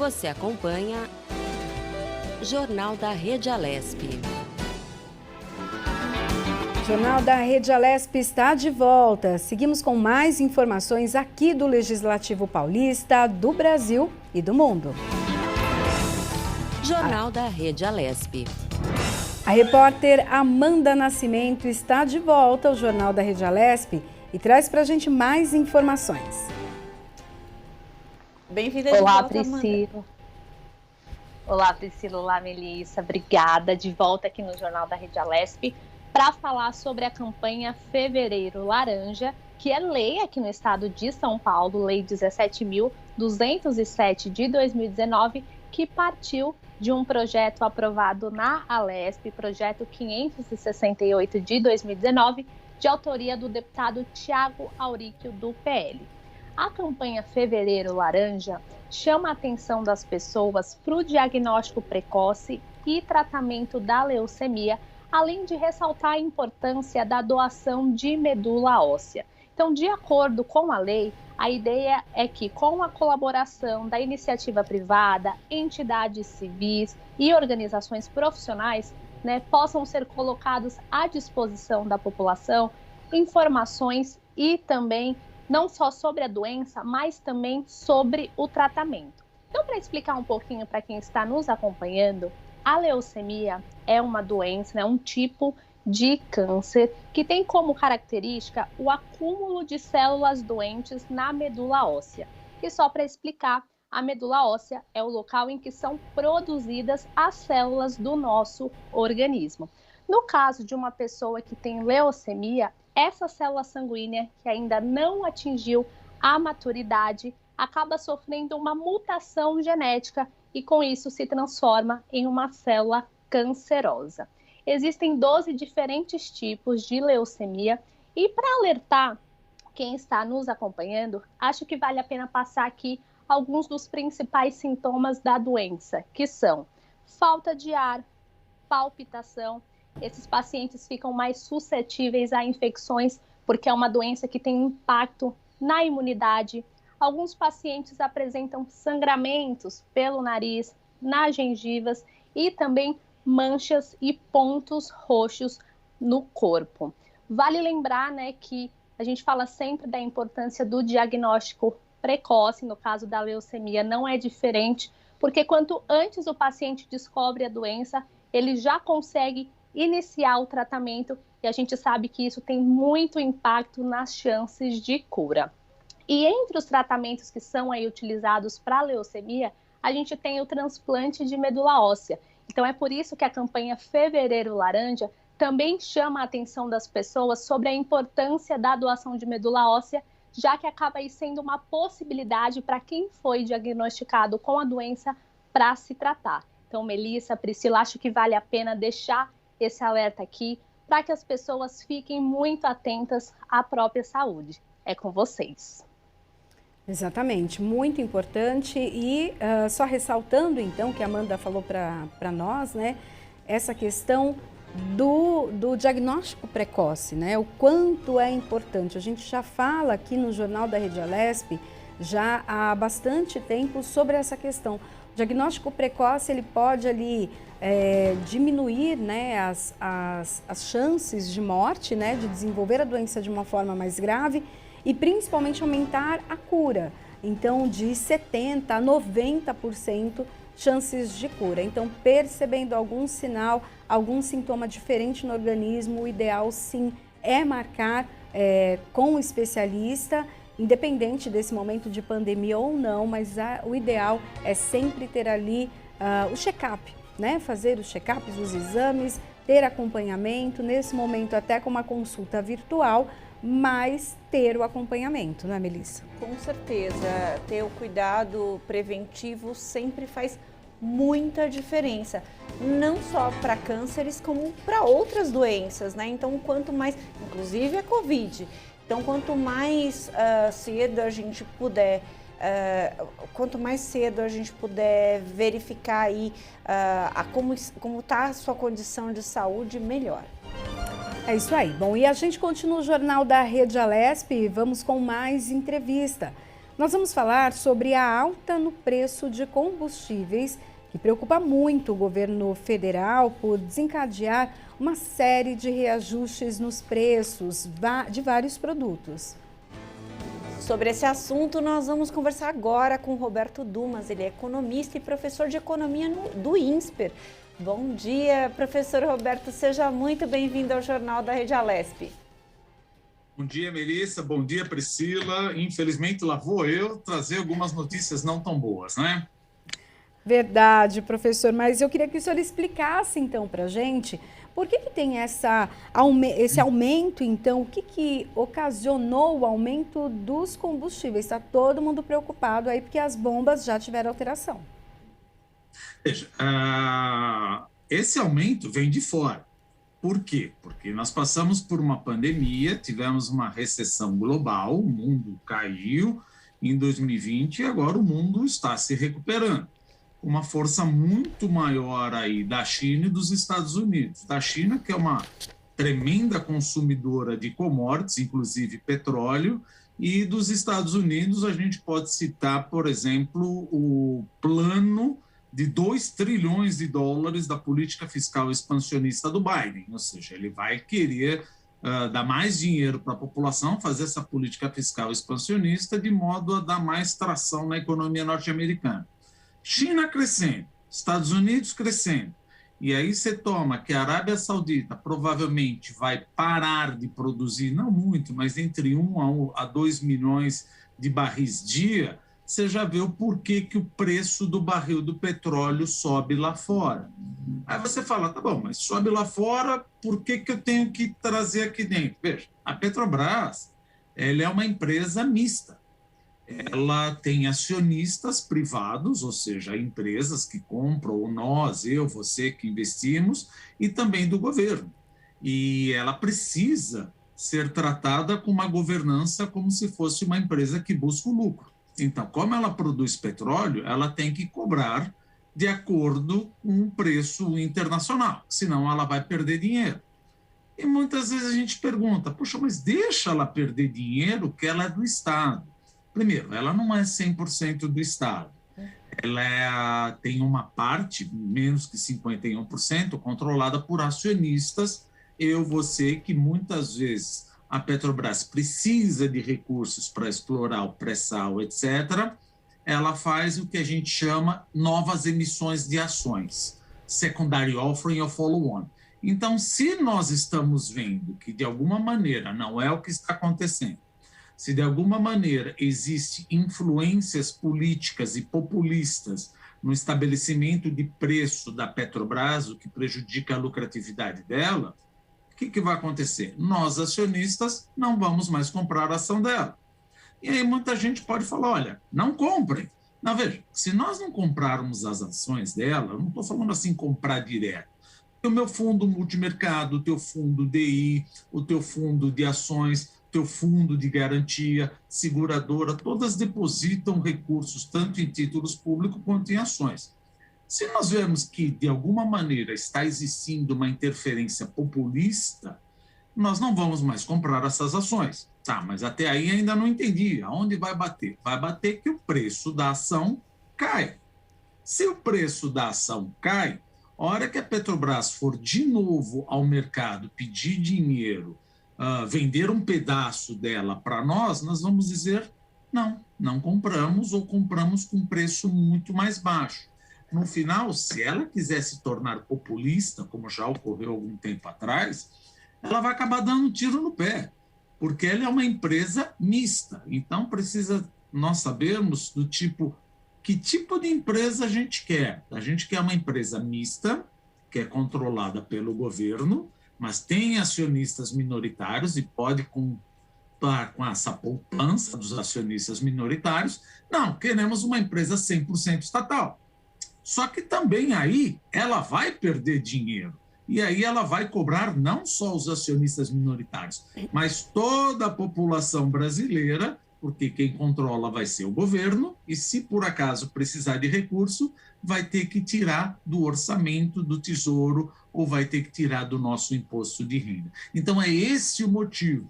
Você acompanha Jornal da Rede Alesp. Jornal da Rede Alesp está de volta. Seguimos com mais informações aqui do Legislativo Paulista, do Brasil e do mundo. Jornal da Rede Alesp. A repórter Amanda Nascimento está de volta ao Jornal da Rede Alesp e traz para a gente mais informações. Bem-vinda de volta, Priscila. Amanda. Olá, Priscila. Olá, Melissa. Obrigada. De volta aqui no Jornal da Rede Alesp para falar sobre a campanha Fevereiro Laranja, que é lei aqui no estado de São Paulo, Lei 17.207 de 2019, que partiu de um projeto aprovado na Alesp, projeto 568 de 2019, de autoria do deputado Tiago Auríquio, do PL. A campanha Fevereiro Laranja chama a atenção das pessoas para o diagnóstico precoce e tratamento da leucemia, além de ressaltar a importância da doação de medula óssea. Então, de acordo com a lei, a ideia é que, com a colaboração da iniciativa privada, entidades civis e organizações profissionais, possam ser colocados à disposição da população informações e também não só sobre a doença, mas também sobre o tratamento. Então, para explicar um pouquinho para quem está nos acompanhando, a leucemia é uma doença, um tipo de câncer que tem como característica o acúmulo de células doentes na medula óssea. E só para explicar, a medula óssea é o local em que são produzidas as células do nosso organismo. No caso de uma pessoa que tem leucemia, essa célula sanguínea que ainda não atingiu a maturidade acaba sofrendo uma mutação genética e com isso se transforma em uma célula cancerosa. Existem 12 diferentes tipos de leucemia e para alertar quem está nos acompanhando, acho que vale a pena passar aqui alguns dos principais sintomas da doença, que são falta de ar, palpitação. Esses pacientes ficam mais suscetíveis a infecções porque é uma doença que tem impacto na imunidade. Alguns pacientes apresentam sangramentos pelo nariz, nas gengivas e também manchas e pontos roxos no corpo. Vale lembrar, que a gente fala sempre da importância do diagnóstico precoce, no caso da leucemia não é diferente, porque quanto antes o paciente descobre a doença, ele já consegue iniciar o tratamento e a gente sabe que isso tem muito impacto nas chances de cura. E entre os tratamentos que são aí utilizados para a leucemia, a gente tem o transplante de medula óssea. Então é por isso que a campanha Fevereiro Laranja também chama a atenção das pessoas sobre a importância da doação de medula óssea, já que acaba aí sendo uma possibilidade para quem foi diagnosticado com a doença para se tratar. Então, Melissa, Priscila, acho que vale a pena deixar esse alerta aqui para que as pessoas fiquem muito atentas à própria saúde. É com vocês. Exatamente, muito importante e só ressaltando então que a Amanda falou para nós, essa questão do diagnóstico precoce, o quanto é importante. A gente já fala aqui no Jornal da Rede Alesp já há bastante tempo sobre essa questão. O diagnóstico precoce ele pode ali diminuir as chances de morte, de desenvolver a doença de uma forma mais grave e principalmente aumentar a cura. Então, de 70% a 90% chances de cura. Então, percebendo algum sinal, algum sintoma diferente no organismo, o ideal sim é marcar com o especialista, independente desse momento de pandemia ou não, mas o ideal é sempre ter ali o check-up, fazer os check-ups, os exames, ter acompanhamento, nesse momento até com uma consulta virtual, mas ter o acompanhamento, não é, Melissa? Com certeza, ter o cuidado preventivo sempre faz muita diferença, não só para cânceres, como para outras doenças, Então, quanto mais, inclusive a Covid, então quanto mais cedo a gente puder verificar aí como está a sua condição de saúde, melhor. É isso aí. Bom, e a gente continua o Jornal da Rede Alesp e vamos com mais entrevista. Nós vamos falar sobre a alta no preço de combustíveis, que preocupa muito o governo federal por desencadear uma série de reajustes nos preços de vários produtos. Sobre esse assunto, nós vamos conversar agora com Roberto Dumas. Ele é economista e professor de economia do INSPER. Bom dia, professor Roberto. Seja muito bem-vindo ao Jornal da Rede Alesp. Bom dia, Melissa. Bom dia, Priscila. Infelizmente, lá vou eu trazer algumas notícias não tão boas, né? Verdade, professor. Mas eu queria que o senhor explicasse, então, para a gente por que tem esse aumento, então, o que ocasionou o aumento dos combustíveis? Está todo mundo preocupado aí porque as bombas já tiveram alteração. Veja, esse aumento vem de fora. Por quê? Porque nós passamos por uma pandemia, tivemos uma recessão global, o mundo caiu em 2020 e agora o mundo está se recuperando. Uma força muito maior aí da China e dos Estados Unidos. Da China, que é uma tremenda consumidora de commodities, inclusive petróleo, e dos Estados Unidos a gente pode citar, por exemplo, o plano de 2 trilhões de dólares da política fiscal expansionista do Biden, ou seja, ele vai querer dar mais dinheiro para a população, fazer essa política fiscal expansionista de modo a dar mais tração na economia norte-americana. China crescendo, Estados Unidos crescendo, e aí você toma que a Arábia Saudita provavelmente vai parar de produzir, não muito, mas entre 1 a 2 milhões de barris dia, você já vê o porquê que o preço do barril do petróleo sobe lá fora. Aí você fala, tá bom, mas sobe lá fora, por que eu tenho que trazer aqui dentro? Veja, a Petrobras, ela é uma empresa mista. Ela tem acionistas privados, ou seja, empresas que compram, ou nós, eu, você que investimos, e também do governo. E ela precisa ser tratada com uma governança como se fosse uma empresa que busca o lucro. Então, como ela produz petróleo, ela tem que cobrar de acordo com o preço internacional, senão ela vai perder dinheiro. E muitas vezes a gente pergunta, poxa, mas deixa ela perder dinheiro que ela é do Estado. Primeiro, ela não é 100% do Estado. Ela tem uma parte, menos que 51%, controlada por acionistas, eu, você, que muitas vezes a Petrobras precisa de recursos para explorar o pré-sal, etc., ela faz o que a gente chama novas emissões de ações, secondary offering ou follow-on. Então, se nós estamos vendo que, de alguma maneira, não é o que está acontecendo, se de alguma maneira existem influências políticas e populistas no estabelecimento de preço da Petrobras, o que prejudica a lucratividade dela, o que vai acontecer? Nós, acionistas, não vamos mais comprar a ação dela. E aí muita gente pode falar, olha, não comprem. Não, veja, se nós não comprarmos as ações dela, eu não estou falando assim comprar direto. O meu fundo multimercado, o teu fundo DI, o teu fundo de ações, o teu fundo de garantia, seguradora, todas depositam recursos tanto em títulos públicos quanto em ações. Se nós vemos que, de alguma maneira, está existindo uma interferência populista, nós não vamos mais comprar essas ações. Tá, mas até aí ainda não entendi. Aonde vai bater? Vai bater que o preço da ação cai. Se o preço da ação cai, a hora que a Petrobras for de novo ao mercado pedir dinheiro, vender um pedaço dela para nós vamos dizer, não compramos ou compramos com preço muito mais baixo. No final, se ela quiser se tornar populista, como já ocorreu algum tempo atrás, ela vai acabar dando um tiro no pé, porque ela é uma empresa mista. Então, precisa nós sabermos do tipo, que tipo de empresa a gente quer. A gente quer uma empresa mista, que é controlada pelo governo, mas tem acionistas minoritários e pode contar com essa poupança dos acionistas minoritários. Não, queremos uma empresa 100% estatal. Só que também aí ela vai perder dinheiro. E aí ela vai cobrar não só os acionistas minoritários, mas toda a população brasileira, porque quem controla vai ser o governo, e se por acaso precisar de recurso, vai ter que tirar do orçamento, do tesouro, ou vai ter que tirar do nosso imposto de renda. Então é esse o motivo.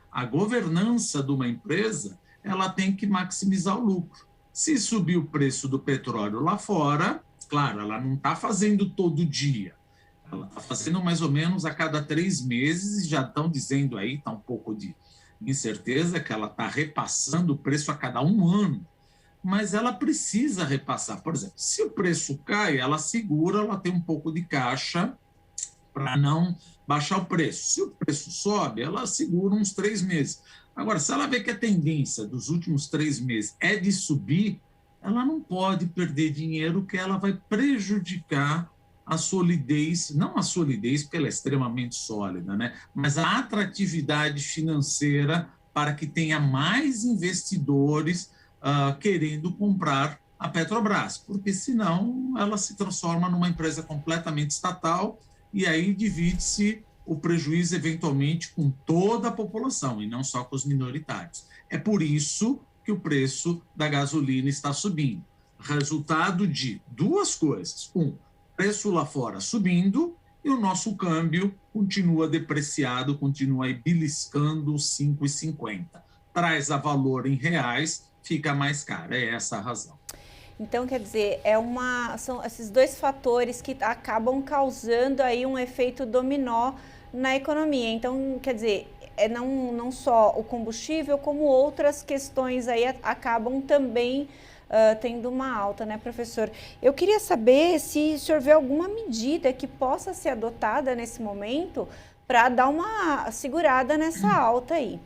A governança de uma empresa, ela tem que maximizar o lucro. Se subir o preço do petróleo lá fora, claro, ela não está fazendo todo dia, ela está fazendo mais ou menos a cada 3 meses, e já estão dizendo aí, está um pouco de incerteza, que ela está repassando o preço a cada 1 ano. Mas ela precisa repassar. Por exemplo, se o preço cai, ela segura, ela tem um pouco de caixa para não baixar o preço. Se o preço sobe, ela segura uns 3 meses. Agora, se ela vê que a tendência dos últimos 3 meses é de subir, ela não pode perder dinheiro, que ela vai prejudicar a solidez, não a solidez, porque ela é extremamente sólida, né? Mas a atratividade financeira para que tenha mais investidores querendo comprar a Petrobras, porque senão ela se transforma numa empresa completamente estatal e aí divide-se o prejuízo eventualmente com toda a população e não só com os minoritários. É por isso que o preço da gasolina está subindo. Resultado de 2 coisas. Preço lá fora subindo e o nosso câmbio continua depreciado, continua aí beliscando os 5,50. Traz a valor em reais, fica mais caro. É essa a razão. Então, quer dizer, são esses 2 fatores que acabam causando aí um efeito dominó na economia. Então, quer dizer, não só o combustível, como outras questões aí acabam também tendo uma alta, né, professor? Eu queria saber se o senhor vê alguma medida que possa ser adotada nesse momento para dar uma segurada nessa alta aí.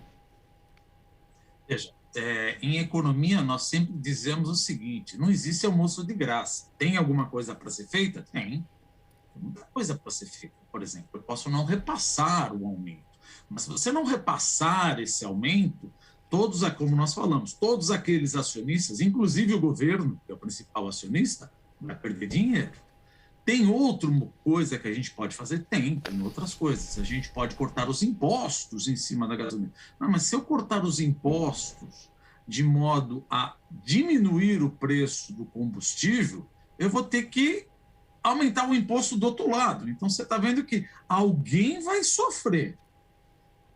Veja, em economia, nós sempre dizemos o seguinte: não existe almoço de graça. Tem alguma coisa para ser feita? Tem muita coisa para ser feita. Por exemplo, eu posso não repassar o aumento, mas se você não repassar esse aumento, como nós falamos, todos aqueles acionistas, inclusive o governo, que é o principal acionista, vai perder dinheiro. Tem outra coisa que a gente pode fazer? Tem outras coisas. A gente pode cortar os impostos em cima da gasolina. Não, mas se eu cortar os impostos de modo a diminuir o preço do combustível, eu vou ter que aumentar o imposto do outro lado. Então, você está vendo que alguém vai sofrer.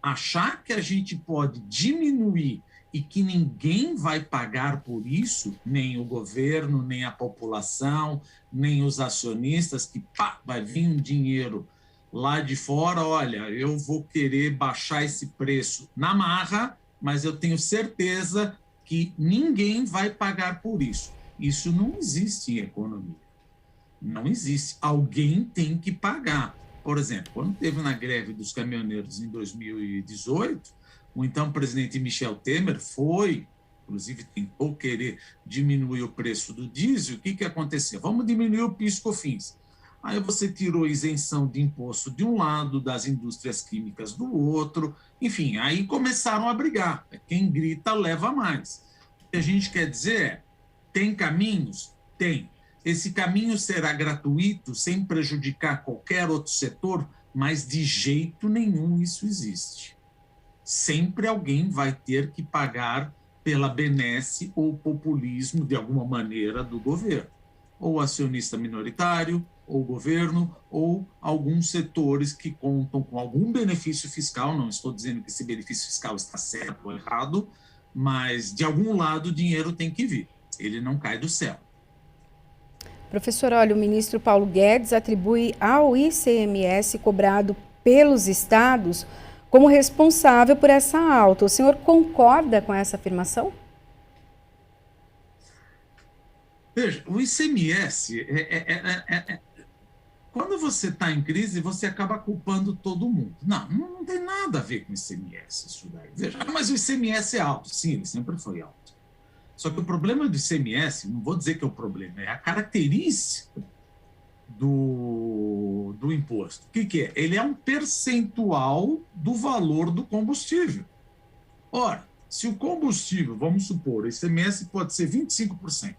Achar que a gente pode diminuir e que ninguém vai pagar por isso, nem o governo, nem a população, nem os acionistas, que vai vir um dinheiro lá de fora, olha, eu vou querer baixar esse preço na marra, mas eu tenho certeza que ninguém vai pagar por isso. Isso não existe em economia. Não existe. Alguém tem que pagar. Por exemplo, quando teve na greve dos caminhoneiros em 2018, o então presidente Michel Temer inclusive tentou querer diminuir o preço do diesel. O que aconteceu? Vamos diminuir o PIS/COFINS. Aí você tirou isenção de imposto de um lado, das indústrias químicas do outro, enfim, aí começaram a brigar. Quem grita leva mais. O que a gente quer dizer é, tem caminhos? Tem. Esse caminho será gratuito, sem prejudicar qualquer outro setor, mas de jeito nenhum isso existe. Sempre alguém vai ter que pagar pela benesse ou populismo, de alguma maneira, do governo. Ou acionista minoritário, ou governo, ou alguns setores que contam com algum benefício fiscal. Não estou dizendo que esse benefício fiscal está certo ou errado, mas de algum lado o dinheiro tem que vir. Ele não cai do céu. Professor, olha, o ministro Paulo Guedes atribui ao ICMS cobrado pelos estados como responsável por essa alta. O senhor concorda com essa afirmação? Veja, o ICMS, quando você está em crise, você acaba culpando todo mundo. Não tem nada a ver com o ICMS isso daí. Veja, mas o ICMS é alto. Sim, ele sempre foi alto. Só que o problema do ICMS, não vou dizer que é o problema, é a característica do imposto. O que é? Ele é um percentual do valor do combustível. Ora, se o combustível, vamos supor, o ICMS pode ser 25%.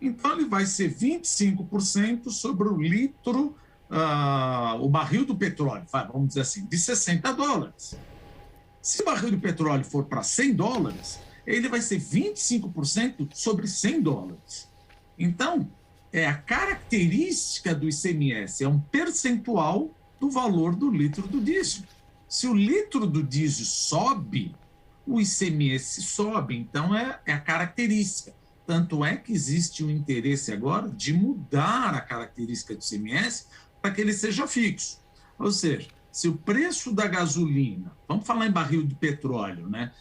Então, ele vai ser 25% sobre o litro, o barril do petróleo, vamos dizer assim, de $60. Se o barril do petróleo for para $100, ele vai ser 25% sobre $100. Então, a característica do ICMS é um percentual do valor do litro do diesel. Se o litro do diesel sobe, o ICMS sobe. Então, é a característica. Tanto é que existe o interesse agora de mudar a característica do ICMS para que ele seja fixo. Ou seja, se o preço da gasolina, vamos falar em barril de petróleo, né,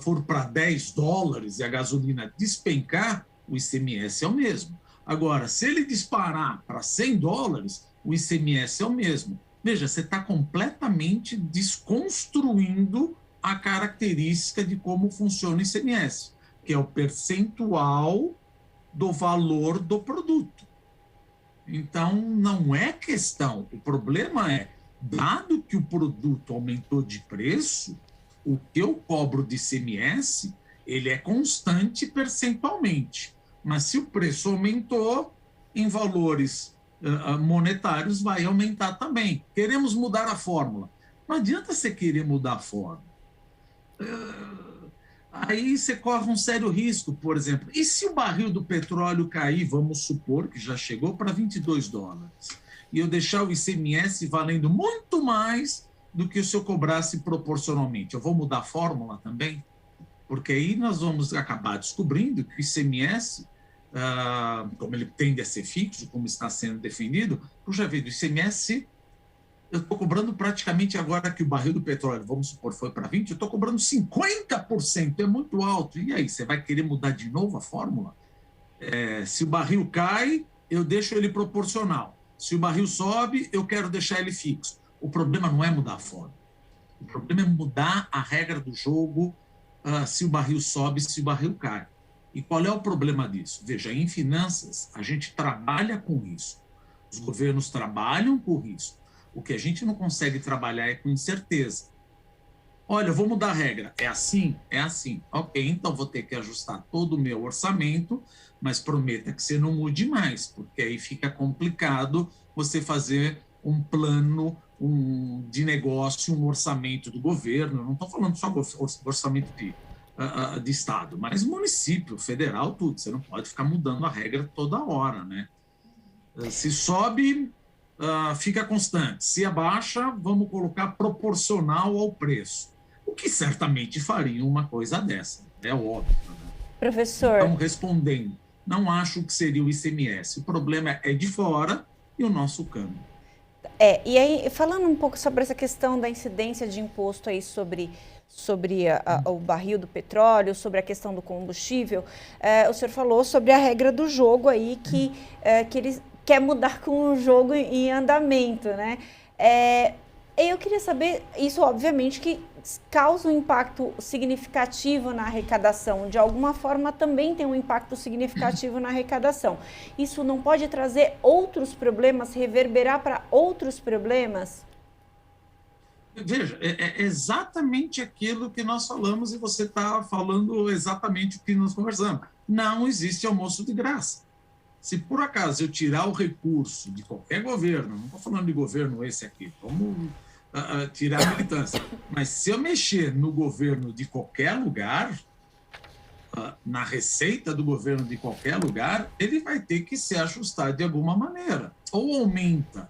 for para $10 e a gasolina despencar, o ICMS é o mesmo. Agora, se ele disparar para $100, o ICMS é o mesmo. Veja, você está completamente desconstruindo a característica de como funciona o ICMS, que é o percentual do valor do produto. Então, não é questão. O problema é, dado que o produto aumentou de preço, o que eu cobro de ICMS, ele é constante percentualmente. Mas se o preço aumentou, em valores monetários vai aumentar também. Queremos mudar a fórmula. Não adianta você querer mudar a fórmula. Aí você corre um sério risco, por exemplo. E se o barril do petróleo cair, vamos supor que já chegou para $22, e eu deixar o ICMS valendo muito mais do que se eu cobrasse proporcionalmente? Eu vou mudar a fórmula também? Porque aí nós vamos acabar descobrindo que o ICMS, como ele tende a ser fixo, como está sendo definido, puxa vida, o ICMS, eu estou cobrando praticamente agora que o barril do petróleo, vamos supor, foi para 20, eu estou cobrando 50%, é muito alto. E aí, você vai querer mudar de novo a fórmula? Se o barril cai, eu deixo ele proporcional. Se o barril sobe, eu quero deixar ele fixo. O problema não é mudar a fórmula. O problema é mudar a regra do jogo, se o barril sobe, se o barril cai. E qual é o problema disso? Veja, em finanças, a gente trabalha com isso. Os governos trabalham com isso. O que a gente não consegue trabalhar é com incerteza. Olha, eu vou mudar a regra. É assim? É assim. Ok, então vou ter que ajustar todo o meu orçamento, mas prometa que você não mude mais, porque aí fica complicado você fazer um plano de negócio, um orçamento do governo. Não estou falando só orçamento de Estado, mas município, federal, tudo. Você não pode ficar mudando a regra toda hora, né? Se sobe, fica constante. Se abaixa, vamos colocar proporcional ao preço. O que certamente faria uma coisa dessa, é óbvio. Né? Professor. Então, respondendo, não acho que seria o ICMS. O problema é de fora e o nosso câmbio. E aí, falando um pouco sobre essa questão da incidência de imposto aí sobre o barril do petróleo, sobre a questão do combustível, o senhor falou sobre a regra do jogo aí, que ele quer mudar com o jogo em andamento, né? Eu queria saber, isso obviamente que causa um impacto significativo na arrecadação, de alguma forma também tem um impacto significativo na arrecadação. Isso não pode trazer outros problemas, reverberar para outros problemas? Veja, é exatamente aquilo que nós falamos e você está falando exatamente o que nós conversamos. Não existe almoço de graça. Se por acaso eu tirar o recurso de qualquer governo, não estou falando de governo esse aqui, vamos tirar a militância, mas se eu mexer no governo de qualquer lugar, na receita do governo de qualquer lugar, ele vai ter que se ajustar de alguma maneira. Ou aumenta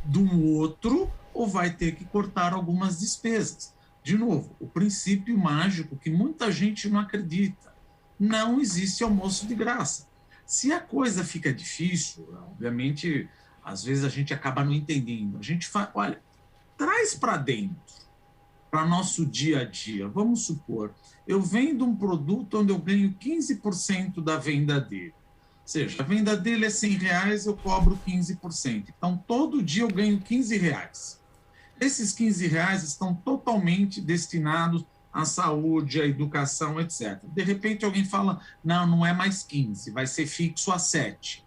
de um outro, ou vai ter que cortar algumas despesas. De novo, o princípio mágico que muita gente não acredita. Não existe almoço de graça. Se a coisa fica difícil, obviamente, às vezes a gente acaba não entendendo. A gente fala, olha, traz para dentro, para nosso dia a dia. Vamos supor, eu vendo um produto onde eu ganho 15% da venda dele. Ou seja, a venda dele é R$100, eu cobro 15%. Então, todo dia eu ganho R$15. Esses R$15 estão totalmente destinados à saúde, à educação, etc. De repente, alguém fala, não é mais 15, vai ser fixo a 7.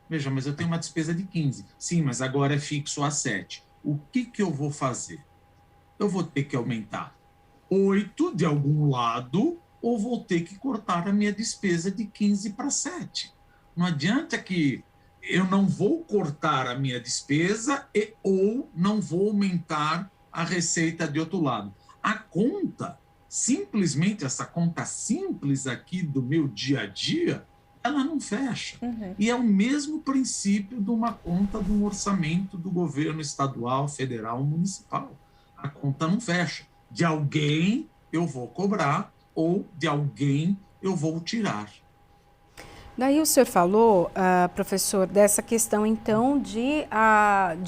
Veja, mas eu tenho uma despesa de 15. Sim, mas agora é fixo a 7. O que eu vou fazer? Eu vou ter que aumentar 8 de algum lado ou vou ter que cortar a minha despesa de 15 para 7. Não adianta que eu não vou cortar a minha despesa ou não vou aumentar a receita de outro lado. A conta, simplesmente essa conta simples aqui do meu dia a dia, ela não fecha. Uhum. E é o mesmo princípio de uma conta de um orçamento do governo estadual, federal, municipal. A conta não fecha. De alguém eu vou cobrar ou de alguém eu vou tirar. Daí o senhor falou, professor, dessa questão então de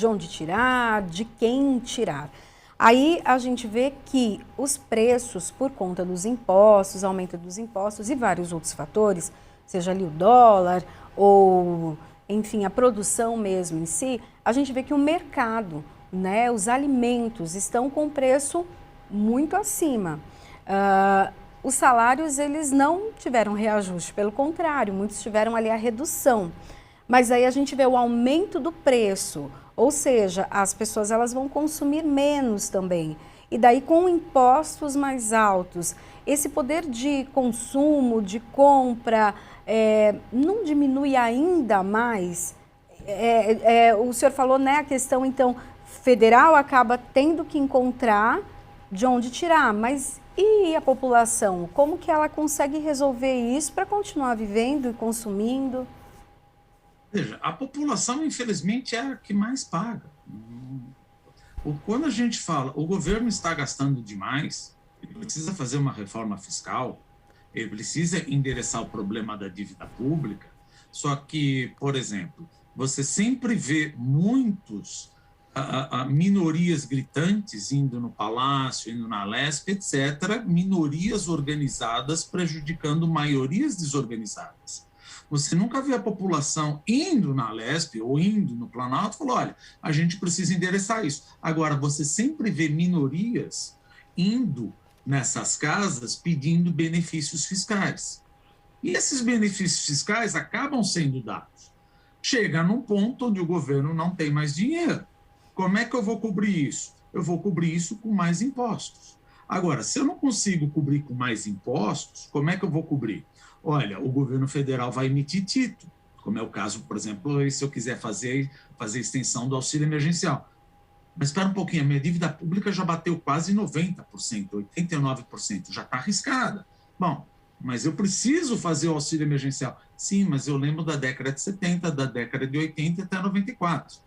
onde tirar, de quem tirar. Aí a gente vê que os preços, por conta dos impostos, aumento dos impostos e vários outros fatores, seja ali o dólar ou, enfim, a produção mesmo em si, a gente vê que o mercado, né, os alimentos estão com preço muito acima. Os salários, eles não tiveram reajuste, pelo contrário, muitos tiveram ali a redução. Mas aí a gente vê o aumento do preço, ou seja, as pessoas elas vão consumir menos também. E daí com impostos mais altos, esse poder de consumo, de compra, não diminui ainda mais? O senhor falou, né, a questão então federal acaba tendo que encontrar de onde tirar, mas e a população? Como que ela consegue resolver isso para continuar vivendo e consumindo? Veja, a população, infelizmente, é a que mais paga. Quando a gente fala, o governo está gastando demais, ele precisa fazer uma reforma fiscal, ele precisa endereçar o problema da dívida pública, só que, por exemplo, você sempre vê muitos minorias gritantes indo no Palácio, indo na Alesp, etc., minorias organizadas prejudicando maiorias desorganizadas. Você nunca vê a população indo na Alesp ou indo no Planalto e falou, olha, a gente precisa endereçar isso. Agora, você sempre vê minorias indo nessas casas pedindo benefícios fiscais. E esses benefícios fiscais acabam sendo dados. Chega num ponto onde o governo não tem mais dinheiro. Como é que eu vou cobrir isso? Eu vou cobrir isso com mais impostos. Agora, se eu não consigo cobrir com mais impostos, como é que eu vou cobrir? Olha, o governo federal vai emitir título, como é o caso, por exemplo, se eu quiser fazer extensão do auxílio emergencial. Mas espera um pouquinho, a minha dívida pública já bateu quase 90%, 89%, já está arriscada. Bom, mas eu preciso fazer o auxílio emergencial. Sim, mas eu lembro da década de 70, da década de 80 até 94.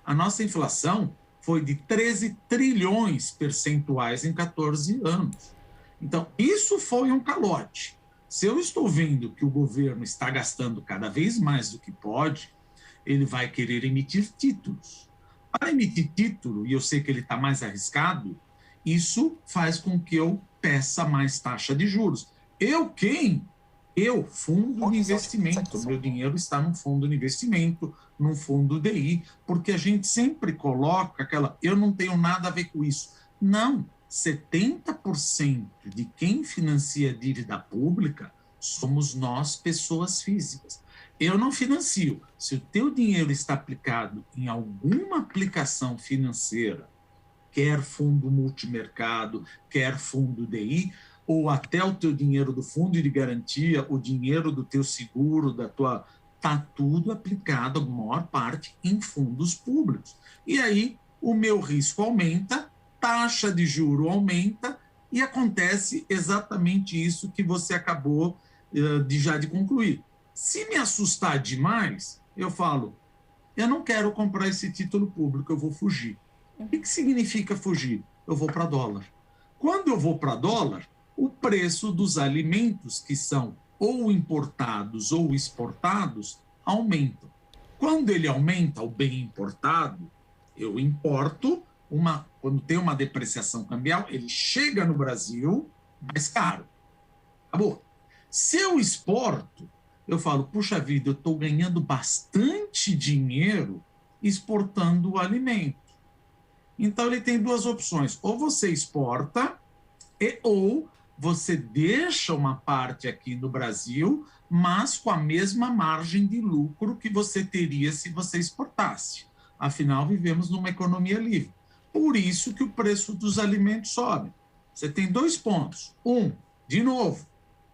A nossa inflação foi de 13 trilhões percentuais em 14 anos. Então, isso foi um calote. Se eu estou vendo que o governo está gastando cada vez mais do que pode, ele vai querer emitir títulos. Para emitir título, e eu sei que ele está mais arriscado, isso faz com que eu peça mais taxa de juros. Fundo de investimento. Meu dinheiro está num fundo de investimento, num fundo DI, porque a gente sempre coloca aquela, eu não tenho nada a ver com isso. Não, 70% de quem financia a dívida pública somos nós, pessoas físicas. Eu não financio. Se o teu dinheiro está aplicado em alguma aplicação financeira, quer fundo multimercado, quer fundo DI, ou até o teu dinheiro do fundo de garantia, o dinheiro do teu seguro, está tudo aplicado, a maior parte, em fundos públicos. E aí o meu risco aumenta, taxa de juro aumenta, e acontece exatamente isso que você acabou de concluir. Se me assustar demais, eu falo, eu não quero comprar esse título público, eu vou fugir. O que significa fugir? Eu vou para dólar. Quando eu vou para dólar, o preço dos alimentos que são ou importados ou exportados aumenta. Quando ele aumenta, o bem importado, eu importo, quando tem uma depreciação cambial, ele chega no Brasil mais caro. Acabou. Se eu exporto, eu falo, puxa vida, eu estou ganhando bastante dinheiro exportando o alimento. Então, ele tem duas opções. Ou você exporta, ou você deixa uma parte aqui no Brasil, mas com a mesma margem de lucro que você teria se você exportasse. Afinal, vivemos numa economia livre. Por isso que o preço dos alimentos sobe. Você tem 2 pontos. De novo,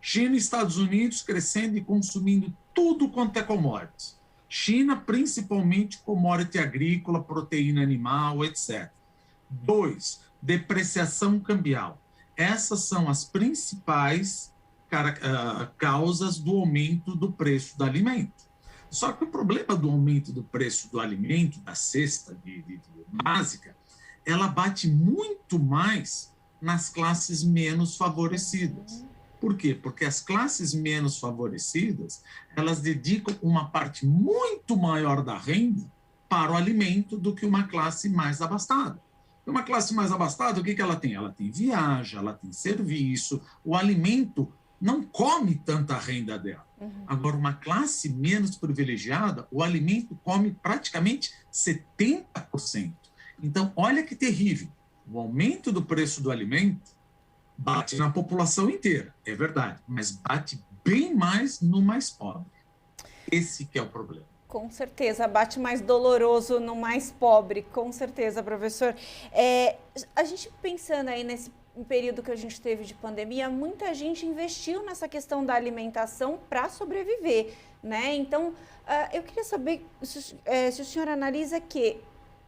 China e Estados Unidos crescendo e consumindo tudo quanto é commodities. China, principalmente commodity agrícola, proteína animal, etc. 2, depreciação cambial. Essas são as principais causas do aumento do preço do alimento. Só que o problema do aumento do preço do alimento, da cesta básica, ela bate muito mais nas classes menos favorecidas. Por quê? Porque as classes menos favorecidas, elas dedicam uma parte muito maior da renda para o alimento do que uma classe mais abastada. Uma classe mais abastada, o que ela tem? Ela tem viagem, ela tem serviço, o alimento não come tanta renda dela. Agora, uma classe menos privilegiada, o alimento come praticamente 70%. Então, olha que terrível. O aumento do preço do alimento bate na população inteira, é verdade, mas bate bem mais no mais pobre. Esse que é o problema. Com certeza, bate mais doloroso no mais pobre, com certeza, professor. A gente pensando aí nesse período que a gente teve de pandemia, muita gente investiu nessa questão da alimentação para sobreviver, né? Então, eu queria saber se o senhor analisa que,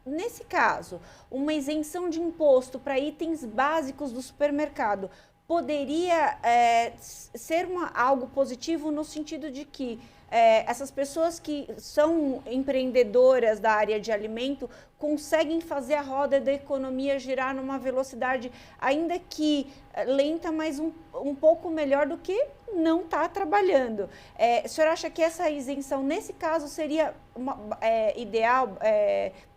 nesse caso, uma isenção de imposto para itens básicos do supermercado poderia ser algo positivo no sentido de que essas pessoas que são empreendedoras da área de alimento conseguem fazer a roda da economia girar numa velocidade ainda que lenta, mas um pouco melhor do que não está trabalhando. O senhor acha que essa isenção, nesse caso, seria ideal,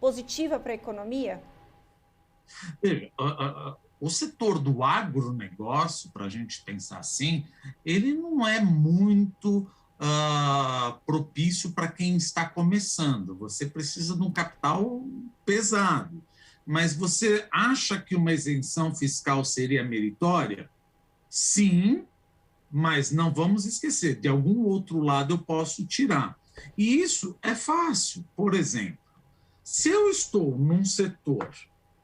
positiva para a economia? Veja, o setor do agronegócio, para a gente pensar assim, ele não é muito propício para quem está começando. Você precisa de um capital pesado. Mas você acha que uma isenção fiscal seria meritória? Sim, mas não vamos esquecer, de algum outro lado eu posso tirar. E isso é fácil. Por exemplo, se eu estou num setor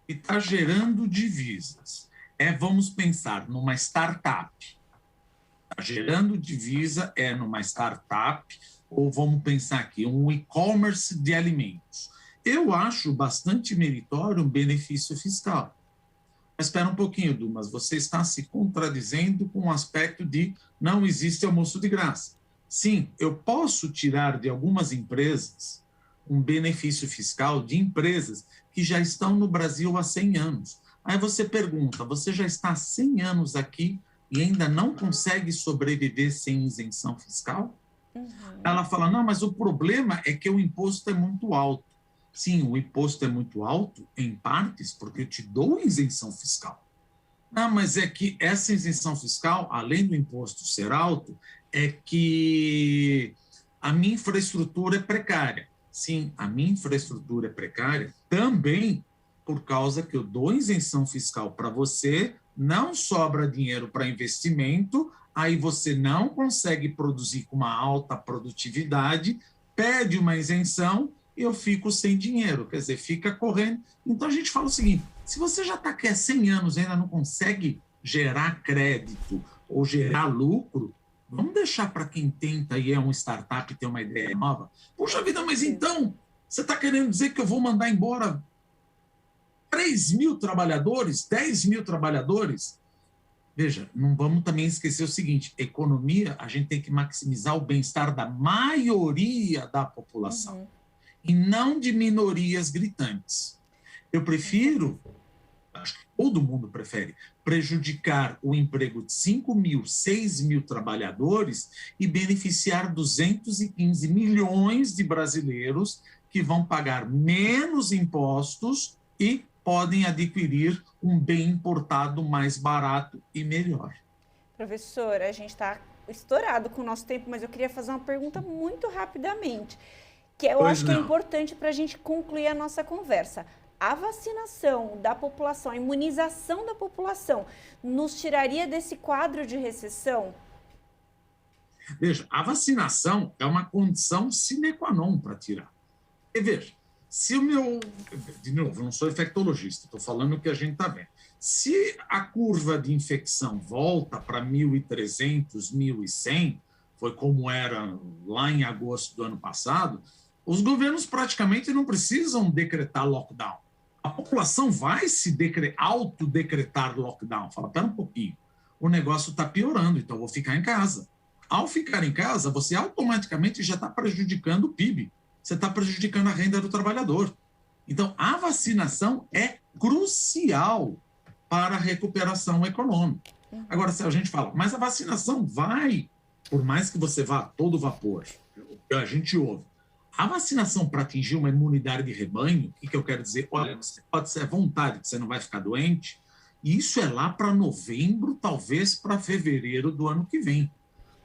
que está gerando divisas, vamos pensar numa startup. Está gerando divisa numa startup, ou vamos pensar aqui, um e-commerce de alimentos. Eu acho bastante meritório um benefício fiscal. Mas espera um pouquinho, Du, mas você está se contradizendo com o aspecto de não existe almoço de graça. Sim, eu posso tirar de algumas empresas um benefício fiscal de empresas que já estão no Brasil há 100 anos. Aí você pergunta, você já está há 100 anos aqui e ainda não consegue sobreviver sem isenção fiscal? Ela fala, não, mas o problema é que o imposto é muito alto. Sim, o imposto é muito alto, em partes, porque eu te dou isenção fiscal. Não, mas é que essa isenção fiscal, além do imposto ser alto, é que a minha infraestrutura é precária. Sim, a minha infraestrutura é precária também por causa que eu dou isenção fiscal para você, não sobra dinheiro para investimento, aí você não consegue produzir com uma alta produtividade, pede uma isenção e eu fico sem dinheiro, quer dizer, fica correndo. Então a gente fala o seguinte, se você já está aqui há 100 anos e ainda não consegue gerar crédito ou gerar lucro, vamos deixar para quem tenta e é um startup ter uma ideia nova. Puxa vida, mas então, você está querendo dizer que eu vou mandar embora 3 mil trabalhadores, 10 mil trabalhadores? Veja, não vamos também esquecer o seguinte, economia, a gente tem que maximizar o bem-estar da maioria da população, e não de minorias gritantes. Eu prefiro, acho que todo mundo prefere, prejudicar o emprego de 5 mil, 6 mil trabalhadores e beneficiar 215 milhões de brasileiros que vão pagar menos impostos e podem adquirir um bem importado mais barato e melhor. Professor, a gente está estourado com o nosso tempo, mas eu queria fazer uma pergunta muito rapidamente, que eu acho que é importante para a gente concluir a nossa conversa. A vacinação da população, a imunização da população, nos tiraria desse quadro de recessão? Veja, a vacinação é uma condição sine qua non para tirar. E veja, se o meu... De novo, eu não sou infectologista, estou falando o que a gente está vendo. Se a curva de infecção volta para 1.300, 1.100, foi como era lá em agosto do ano passado, os governos praticamente não precisam decretar lockdown. A população vai se autodecretar lockdown. Fala, pera um pouquinho, o negócio está piorando, então eu vou ficar em casa. Ao ficar em casa, você automaticamente já está prejudicando o PIB. Você está prejudicando a renda do trabalhador. Então, a vacinação é crucial para a recuperação econômica. Agora, se a gente fala, mas a vacinação vai, por mais que você vá a todo vapor, que a gente ouve, a vacinação para atingir uma imunidade de rebanho, o que eu quero dizer? Olha, você pode ser à vontade que você não vai ficar doente, e isso é lá para novembro, talvez para fevereiro do ano que vem.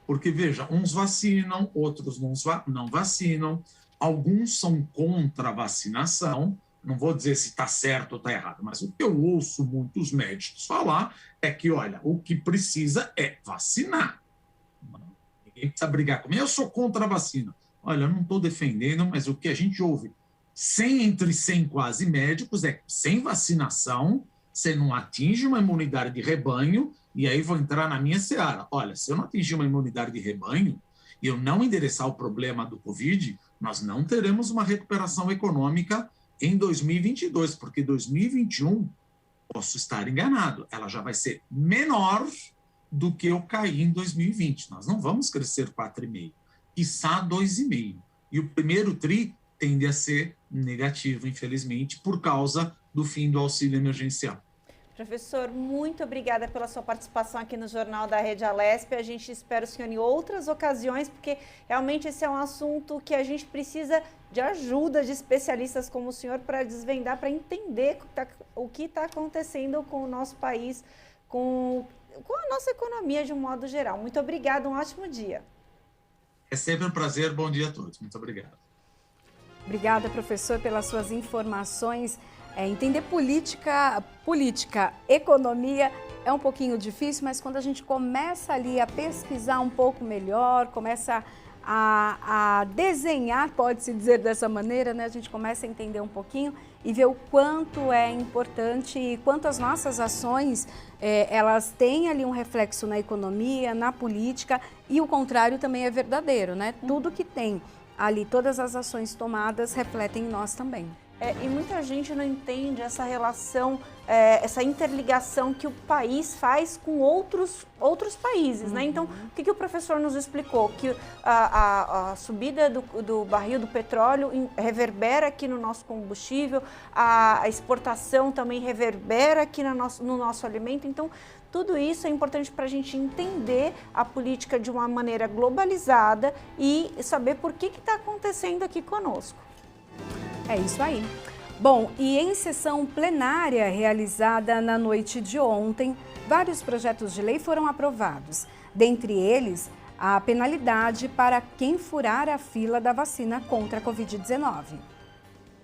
Porque, veja, uns vacinam, outros não vacinam, alguns são contra a vacinação, não vou dizer se está certo ou está errado, mas o que eu ouço muitos médicos falar é que, olha, o que precisa é vacinar. Ninguém precisa brigar comigo, eu sou contra a vacina. Olha, eu não estou defendendo, mas o que a gente ouve entre 100 quase médicos é que sem vacinação você não atinge uma imunidade de rebanho, e aí vou entrar na minha seara. Olha, se eu não atingir uma imunidade de rebanho e eu não endereçar o problema do Covid, nós não teremos uma recuperação econômica em 2022, porque 2021, posso estar enganado, ela já vai ser menor do que eu caí em 2020. Nós não vamos crescer 4,5%, quiçá 2,5%. E o primeiro TRI tende a ser negativo, infelizmente, por causa do fim do auxílio emergencial. Professor, muito obrigada pela sua participação aqui no Jornal da Rede Alesp. A gente espera o senhor em outras ocasiões, porque realmente esse é um assunto que a gente precisa de ajuda de especialistas como o senhor para desvendar, para entender o que está acontecendo com o nosso país, com a nossa economia de um modo geral. Muito obrigada, um ótimo dia. É sempre um prazer, bom dia a todos. Muito obrigado. Obrigada, professor, pelas suas informações. Entender política, economia é um pouquinho difícil, mas quando a gente começa ali a pesquisar um pouco melhor, começa a desenhar, pode-se dizer dessa maneira, né? A gente começa a entender um pouquinho e ver o quanto é importante e quanto as nossas ações, elas têm ali um reflexo na economia, na política, e o contrário também é verdadeiro, né? Tudo que tem ali, todas as ações tomadas refletem em nós também. E muita gente não entende essa relação, essa interligação que o país faz com outros países, né? Então, o que o professor nos explicou? Que a subida do barril do petróleo reverbera aqui no nosso combustível, a exportação também reverbera aqui no nosso alimento. Então, tudo isso é importante para a gente entender a política de uma maneira globalizada e saber por que está acontecendo aqui conosco. É isso aí. Bom, e em sessão plenária realizada na noite de ontem, vários projetos de lei foram aprovados. Dentre eles, a penalidade para quem furar a fila da vacina contra a Covid-19.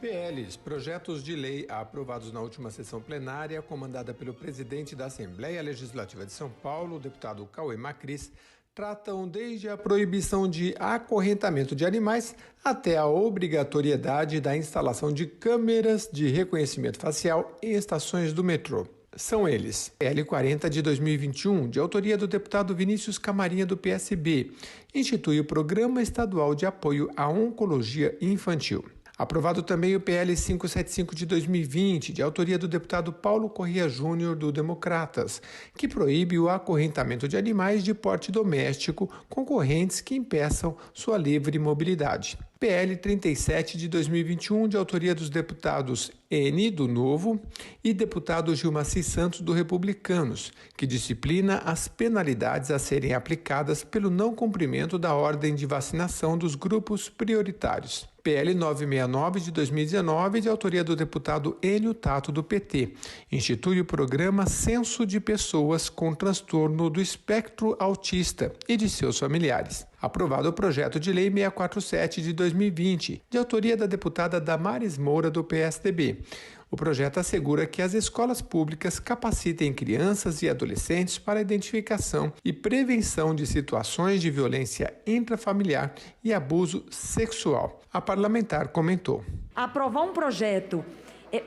PLs, projetos de lei aprovados na última sessão plenária, comandada pelo presidente da Assembleia Legislativa de São Paulo, o deputado Cauê Macris, tratam desde a proibição de acorrentamento de animais até a obrigatoriedade da instalação de câmeras de reconhecimento facial em estações do metrô. São eles: PL 40 de 2021, de autoria do deputado Vinícius Camarinha, do PSB, institui o Programa Estadual de Apoio à Oncologia Infantil. Aprovado também o PL 575 de 2020, de autoria do deputado Paulo Corrêa Júnior, do Democratas, que proíbe o acorrentamento de animais de porte doméstico concorrentes que impeçam sua livre mobilidade. PL 37 de 2021, de autoria dos deputados N, do Novo, e deputado Gilmaci Santos, do Republicanos, que disciplina as penalidades a serem aplicadas pelo não cumprimento da ordem de vacinação dos grupos prioritários. PL 969 de 2019, de autoria do deputado Enio Tato, do PT, institui o programa Censo de Pessoas com Transtorno do Espectro Autista e de seus familiares. Aprovado o projeto de lei 647 de 2020, de autoria da deputada Damares Moura, do PSDB. O projeto assegura que as escolas públicas capacitem crianças e adolescentes para a identificação e prevenção de situações de violência intrafamiliar e abuso sexual. A parlamentar comentou: aprovar um projeto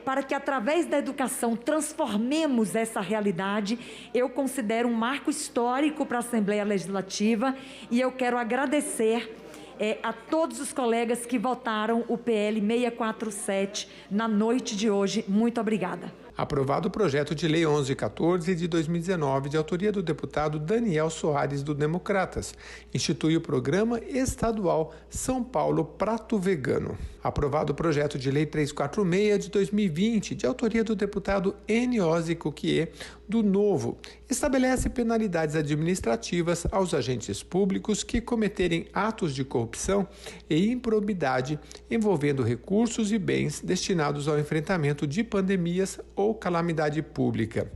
para que, através da educação, transformemos essa realidade, eu considero um marco histórico para a Assembleia Legislativa, e eu quero agradecer a todos os colegas que votaram o PL 647 na noite de hoje. Muito obrigada. Aprovado o projeto de lei 1114 de 2019, de autoria do deputado Daniel Soares, do Democratas, institui o Programa Estadual São Paulo Prato Vegano. Aprovado o projeto de lei 346 de 2020, de autoria do deputado Eniose Coquier, do Novo, estabelece penalidades administrativas aos agentes públicos que cometerem atos de corrupção e improbidade envolvendo recursos e bens destinados ao enfrentamento de pandemias ou calamidade pública.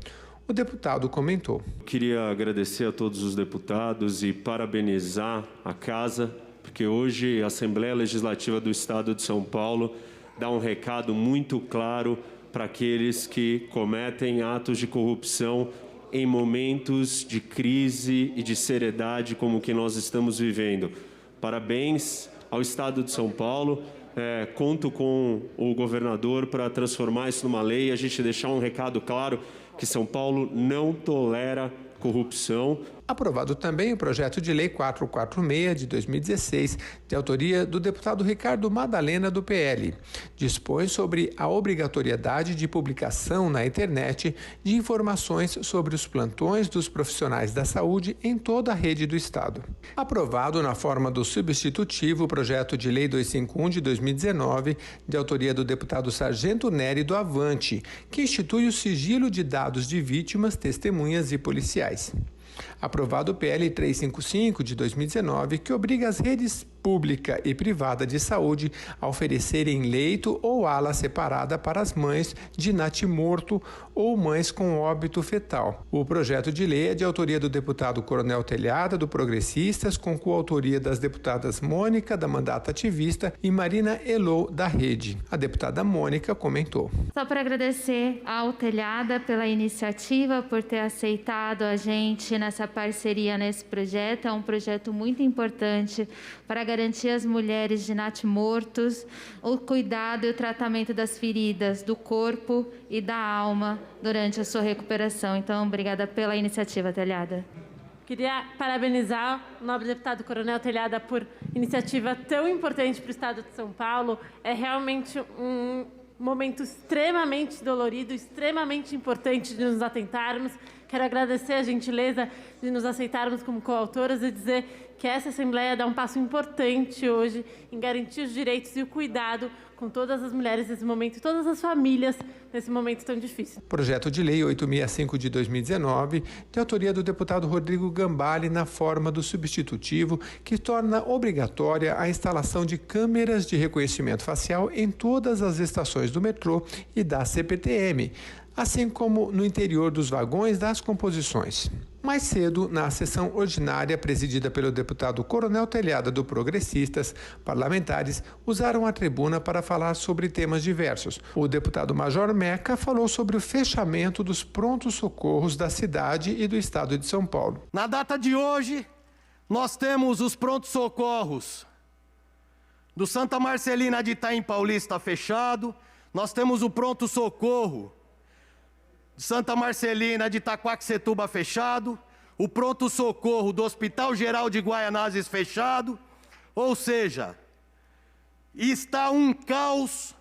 O deputado comentou. Queria agradecer a todos os deputados e parabenizar a Casa, porque hoje a Assembleia Legislativa do Estado de São Paulo dá um recado muito claro para aqueles que cometem atos de corrupção em momentos de crise e de seriedade como o que nós estamos vivendo. Parabéns ao Estado de São Paulo. Conto com o governador para transformar isso numa lei e a gente deixar um recado claro que São Paulo não tolera corrupção. Aprovado também o projeto de lei 446 de 2016, de autoria do deputado Ricardo Madalena, do PL. Dispõe sobre a obrigatoriedade de publicação na internet de informações sobre os plantões dos profissionais da saúde em toda a rede do Estado. Aprovado na forma do substitutivo o projeto de lei 251 de 2019, de autoria do deputado Sargento Nery, do Avante, que institui o sigilo de dados de vítimas, testemunhas e policiais. Aprovado o PL 355 de 2019, que obriga as redes pública e privada de saúde a oferecerem leito ou ala separada para as mães de natimorto ou mães com óbito fetal. O projeto de lei é de autoria do deputado Coronel Telhada, do Progressistas, com coautoria das deputadas Mônica, da Mandato Ativista, e Marina Elô, da Rede. A deputada Mônica comentou. Só para agradecer ao Telhada pela iniciativa, por ter aceitado a gente nessa parceria nesse projeto. É um projeto muito importante para garantir às mulheres de natimortos o cuidado e o tratamento das feridas do corpo e da alma durante a sua recuperação. Então, obrigada pela iniciativa, Telhada. Queria parabenizar o nobre deputado Coronel Telhada por iniciativa tão importante para o Estado de São Paulo. É realmente um momento extremamente dolorido, extremamente importante de nos atentarmos. Quero agradecer a gentileza de nos aceitarmos como coautoras e dizer que essa Assembleia dá um passo importante hoje em garantir os direitos e o cuidado com todas as mulheres nesse momento e todas as famílias nesse momento tão difícil. Projeto de Lei 865 de 2019, de autoria do deputado Rodrigo Gambale, na forma do substitutivo, que torna obrigatória a instalação de câmeras de reconhecimento facial em todas as estações do metrô e da CPTM, assim como no interior dos vagões das composições. Mais cedo, na sessão ordinária presidida pelo deputado Coronel Telhada, do Progressistas, parlamentares usaram a tribuna para falar sobre temas diversos. O deputado Major Meca falou sobre o fechamento dos prontos-socorros da cidade e do estado de São Paulo. Na data de hoje, nós temos os prontos-socorros do Santa Marcelina de Itaim Paulista fechado, nós temos o pronto-socorro Santa Marcelina de Itaquaquecetuba fechado, o pronto-socorro do Hospital Geral de Guaianazes fechado, ou seja, está um caos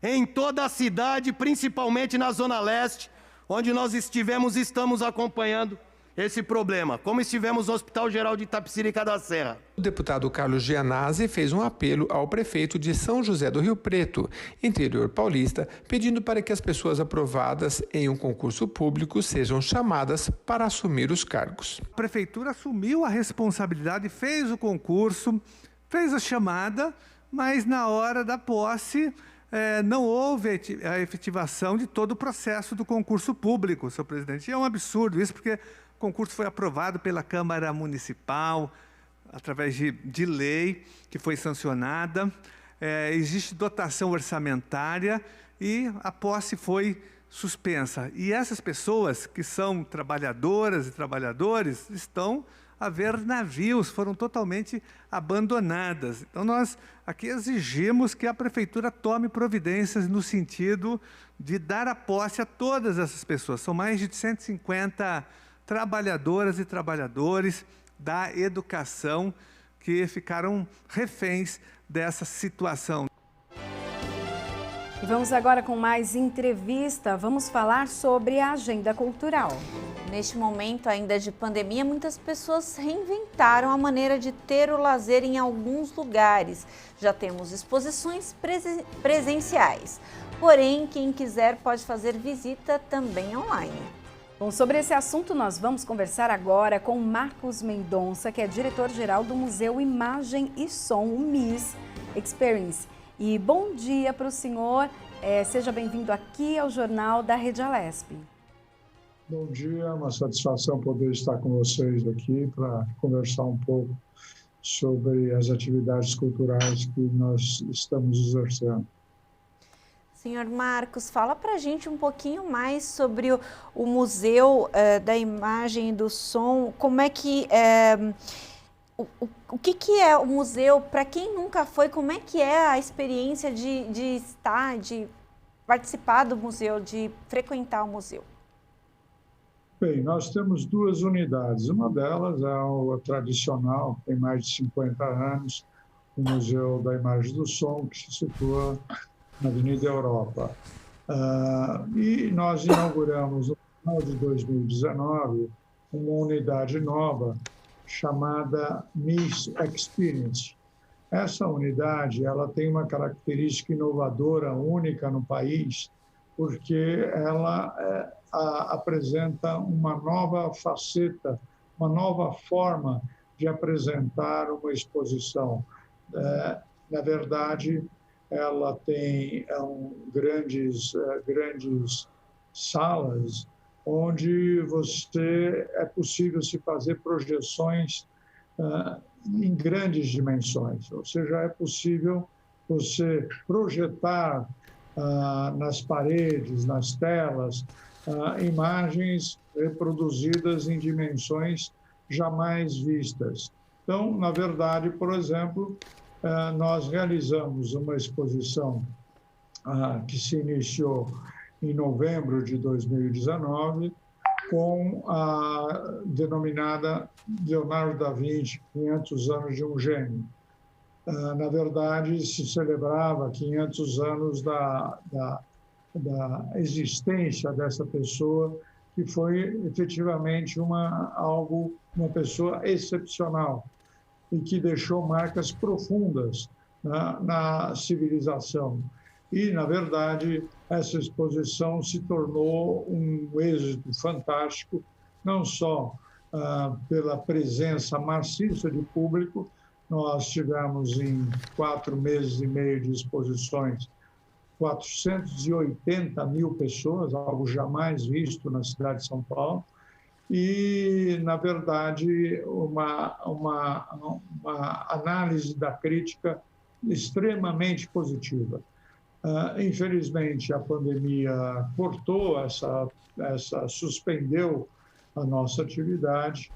em toda a cidade, principalmente na Zona Leste, onde nós estamos acompanhando esse problema, como estivemos no Hospital Geral de Itapecerica da Serra. O deputado Carlos Gianazzi fez um apelo ao prefeito de São José do Rio Preto, interior paulista, pedindo para que as pessoas aprovadas em um concurso público sejam chamadas para assumir os cargos. A prefeitura assumiu a responsabilidade, fez o concurso, fez a chamada, mas na hora da posse não houve a efetivação de todo o processo do concurso público, senhor presidente. E é um absurdo isso, porque o concurso foi aprovado pela Câmara Municipal, através de lei que foi sancionada, existe dotação orçamentária e a posse foi suspensa. E essas pessoas que são trabalhadoras e trabalhadores estão a ver navios, foram totalmente abandonadas. Então nós aqui exigimos que a prefeitura tome providências no sentido de dar a posse a todas essas pessoas. São mais de 150 trabalhadoras e trabalhadores da educação que ficaram reféns dessa situação. E vamos agora com mais entrevista. Vamos falar sobre a agenda cultural. Neste momento ainda de pandemia, muitas pessoas reinventaram a maneira de ter o lazer em alguns lugares. Já temos exposições presenciais. Porém, quem quiser pode fazer visita também online. Bom, sobre esse assunto nós vamos conversar agora com Marcos Mendonça, que é diretor-geral do Museu Imagem e Som, o MIS Experience. E bom dia para o senhor, seja bem-vindo aqui ao Jornal da Rede Alesp. Bom dia, é uma satisfação poder estar com vocês aqui para conversar um pouco sobre as atividades culturais que nós estamos exercendo. Senhor Marcos, fala para a gente um pouquinho mais sobre o Museu da Imagem e do Som, como é que... O que é o museu? Para quem nunca foi, como é que é a experiência de estar, de participar do museu, de frequentar o museu? Bem, nós temos duas unidades. Uma delas é a tradicional, tem mais de 50 anos, o Museu da Imagem e do Som, que se situa na Avenida Europa. E nós inauguramos, no final de 2019, uma unidade nova, chamada MIS Experience. Essa unidade ela tem uma característica inovadora, única no país, porque ela apresenta uma nova faceta, uma nova forma de apresentar uma exposição. Na verdade, ela tem grandes salas onde é possível se fazer projeções em grandes dimensões, ou seja, é possível você projetar nas paredes, nas telas, imagens reproduzidas em dimensões jamais vistas. Então, na verdade, por exemplo, nós realizamos uma exposição que se iniciou em novembro de 2019, com a denominada Leonardo da Vinci, 500 anos de um gênio. Na verdade, se celebrava 500 anos da existência dessa pessoa, que foi efetivamente uma pessoa excepcional e que deixou marcas profundas na civilização. E, na verdade, essa exposição se tornou um êxito fantástico, não só pela presença maciça de público. Nós tivemos, em 4 meses e meio de exposições, 480 mil pessoas, algo jamais visto na cidade de São Paulo, e, na verdade, uma análise da crítica extremamente positiva. Infelizmente, a pandemia cortou suspendeu a nossa atividade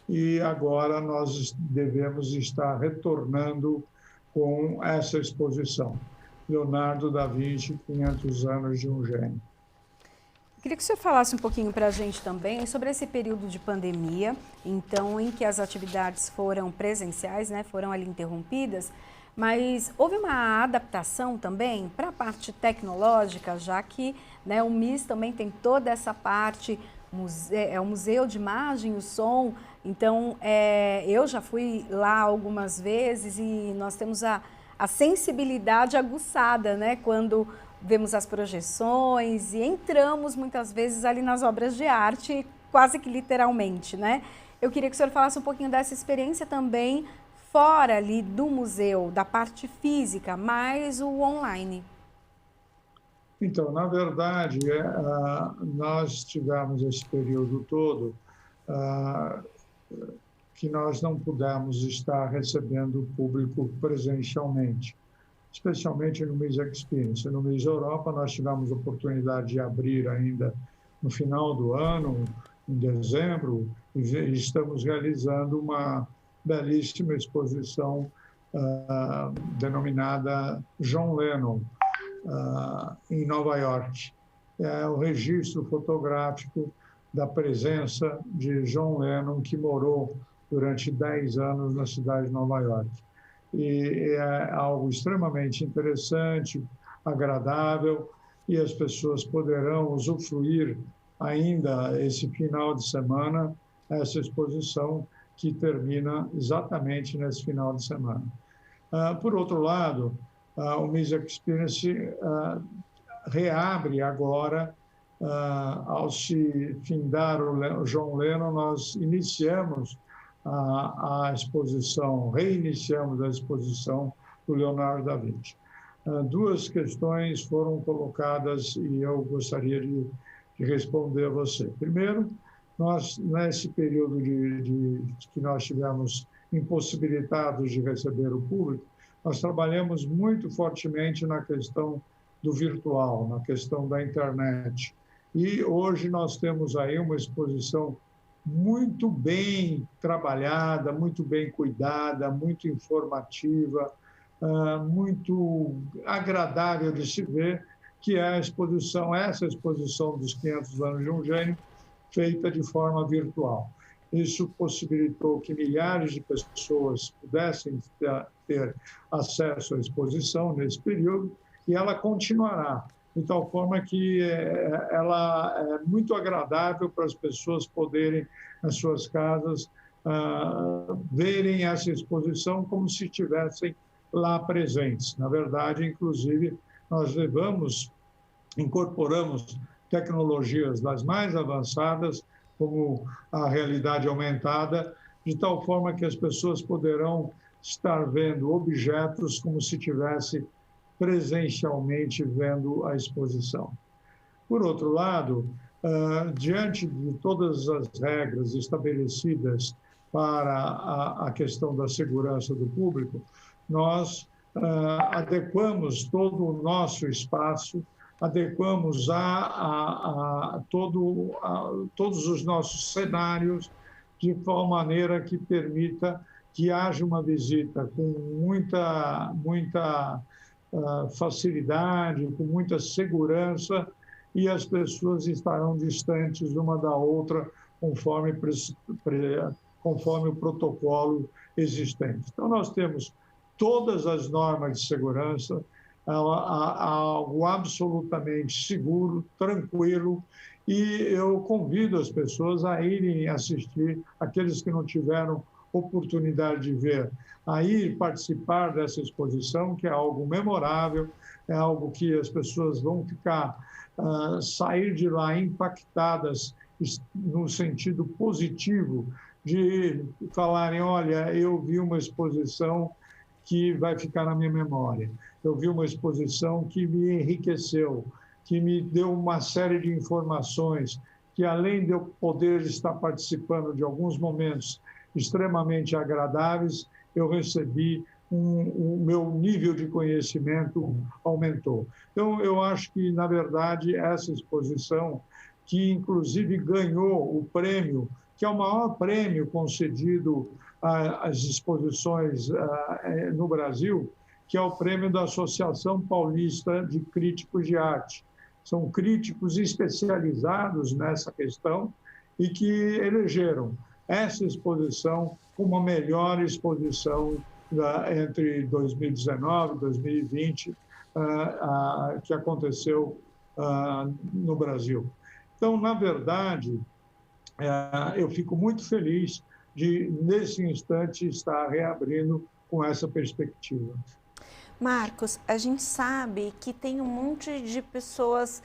e agora nós devemos estar retornando com essa exposição. Leonardo da Vinci, 500 anos de um gênio. Queria que o senhor falasse um pouquinho para a gente também sobre esse período de pandemia, então, em que as atividades foram presenciais, né, foram ali interrompidas, mas houve uma adaptação também para a parte tecnológica, já que, né, o MIS também tem toda essa parte, é o Museu de Imagem e o Som, então eu já fui lá algumas vezes e nós temos a sensibilidade aguçada, né, quando vemos as projeções e entramos muitas vezes ali nas obras de arte, quase que literalmente, né? Eu queria que o senhor falasse um pouquinho dessa experiência também, fora ali do museu, da parte física, mais o online. Então, na verdade, nós tivemos esse período todo que nós não pudemos estar recebendo o público presencialmente, especialmente no MIS Experience. No MIS Europa, nós tivemos a oportunidade de abrir ainda no final do ano, em dezembro, e estamos realizando uma belíssima exposição denominada John Lennon, em Nova York. É o registro fotográfico da presença de John Lennon, que morou durante 10 anos na cidade de Nova York. E é algo extremamente interessante, agradável e as pessoas poderão usufruir ainda esse final de semana, essa exposição que termina exatamente nesse final de semana. Por outro lado, o Music Experience reabre agora, ao se findar o John Lennon, nós iniciamos reiniciamos a exposição do Leonardo da Vinci. Duas questões foram colocadas e eu gostaria de responder a você. Primeiro, nós, nesse período que nós tivemos impossibilitados de receber o público, nós trabalhamos muito fortemente na questão do virtual, na questão da internet. E hoje nós temos aí uma exposição muito bem trabalhada, muito bem cuidada, muito informativa, muito agradável de se ver, que é essa exposição dos 500 anos de um gênio, feita de forma virtual. Isso possibilitou que milhares de pessoas pudessem ter acesso à exposição nesse período, e ela continuará, de tal forma que ela é muito agradável para as pessoas poderem, nas suas casas, verem essa exposição como se estivessem lá presentes. Na verdade, inclusive, nós incorporamos tecnologias das mais avançadas, como a realidade aumentada, de tal forma que as pessoas poderão estar vendo objetos como se tivesse presencialmente vendo a exposição. Por outro lado, diante de todas as regras estabelecidas para a questão da segurança do público, nós adequamos todo o nosso espaço, adequamos todos os nossos cenários de tal maneira que permita que haja uma visita com muita facilidade, com muita segurança, e as pessoas estarão distantes uma da outra conforme o protocolo existente. Então, nós temos todas as normas de segurança, algo absolutamente seguro, tranquilo, e eu convido as pessoas a irem assistir, aqueles que não tiveram oportunidade de ver, a ir participar dessa exposição, que é algo memorável, é algo que as pessoas vão sair de lá impactadas no sentido positivo, de falarem, olha, eu vi uma exposição que vai ficar na minha memória, eu vi uma exposição que me enriqueceu, que me deu uma série de informações, que além de eu poder estar participando de alguns momentos extremamente agradáveis, eu recebi o meu nível de conhecimento aumentou. Então, eu acho que, na verdade, essa exposição, que inclusive ganhou o prêmio, que é o maior prêmio concedido às exposições no Brasil, que é o prêmio da Associação Paulista de Críticos de Arte. São críticos especializados nessa questão e que elegeram essa exposição como a melhor exposição entre 2019 e 2020 que aconteceu no Brasil. Então, na verdade, eu fico muito feliz de, nesse instante, estar reabrindo com essa perspectiva. Marcos, a gente sabe que tem um monte de pessoas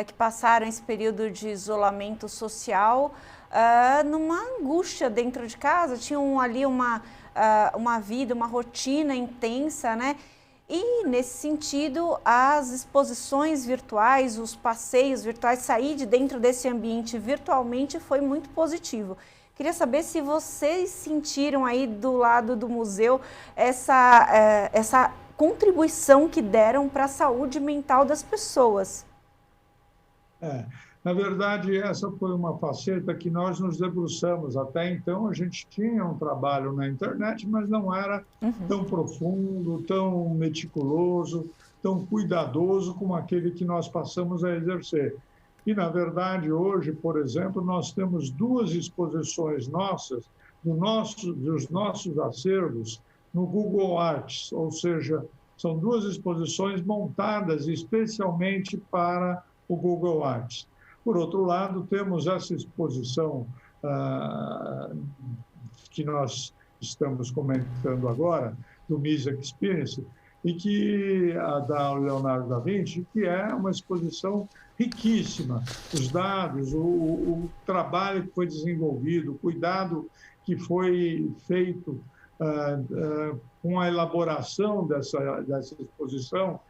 que passaram esse período de isolamento social numa angústia dentro de casa, tinham ali uma vida, uma rotina intensa, né? E, nesse sentido, as exposições virtuais, os passeios virtuais, sair de dentro desse ambiente virtualmente foi muito positivo. Queria saber se vocês sentiram aí do lado do museu essa contribuição que deram para a saúde mental das pessoas. Na verdade, essa foi uma faceta que nós nos debruçamos. Até então, a gente tinha um trabalho na internet, mas não era tão profundo, tão meticuloso, tão cuidadoso como aquele que nós passamos a exercer. E, na verdade, hoje, por exemplo, nós temos 2 exposições nossas, dos nossos acervos, no Google Arts, ou seja, São duas exposições montadas especialmente para o Google Arts. Por outro lado, temos essa exposição que nós estamos comentando agora, do Music Experience, e que a da Leonardo da Vinci, que é uma exposição riquíssima. Os dados, o trabalho que foi desenvolvido, o cuidado que foi feito com a elaboração dessa exposição,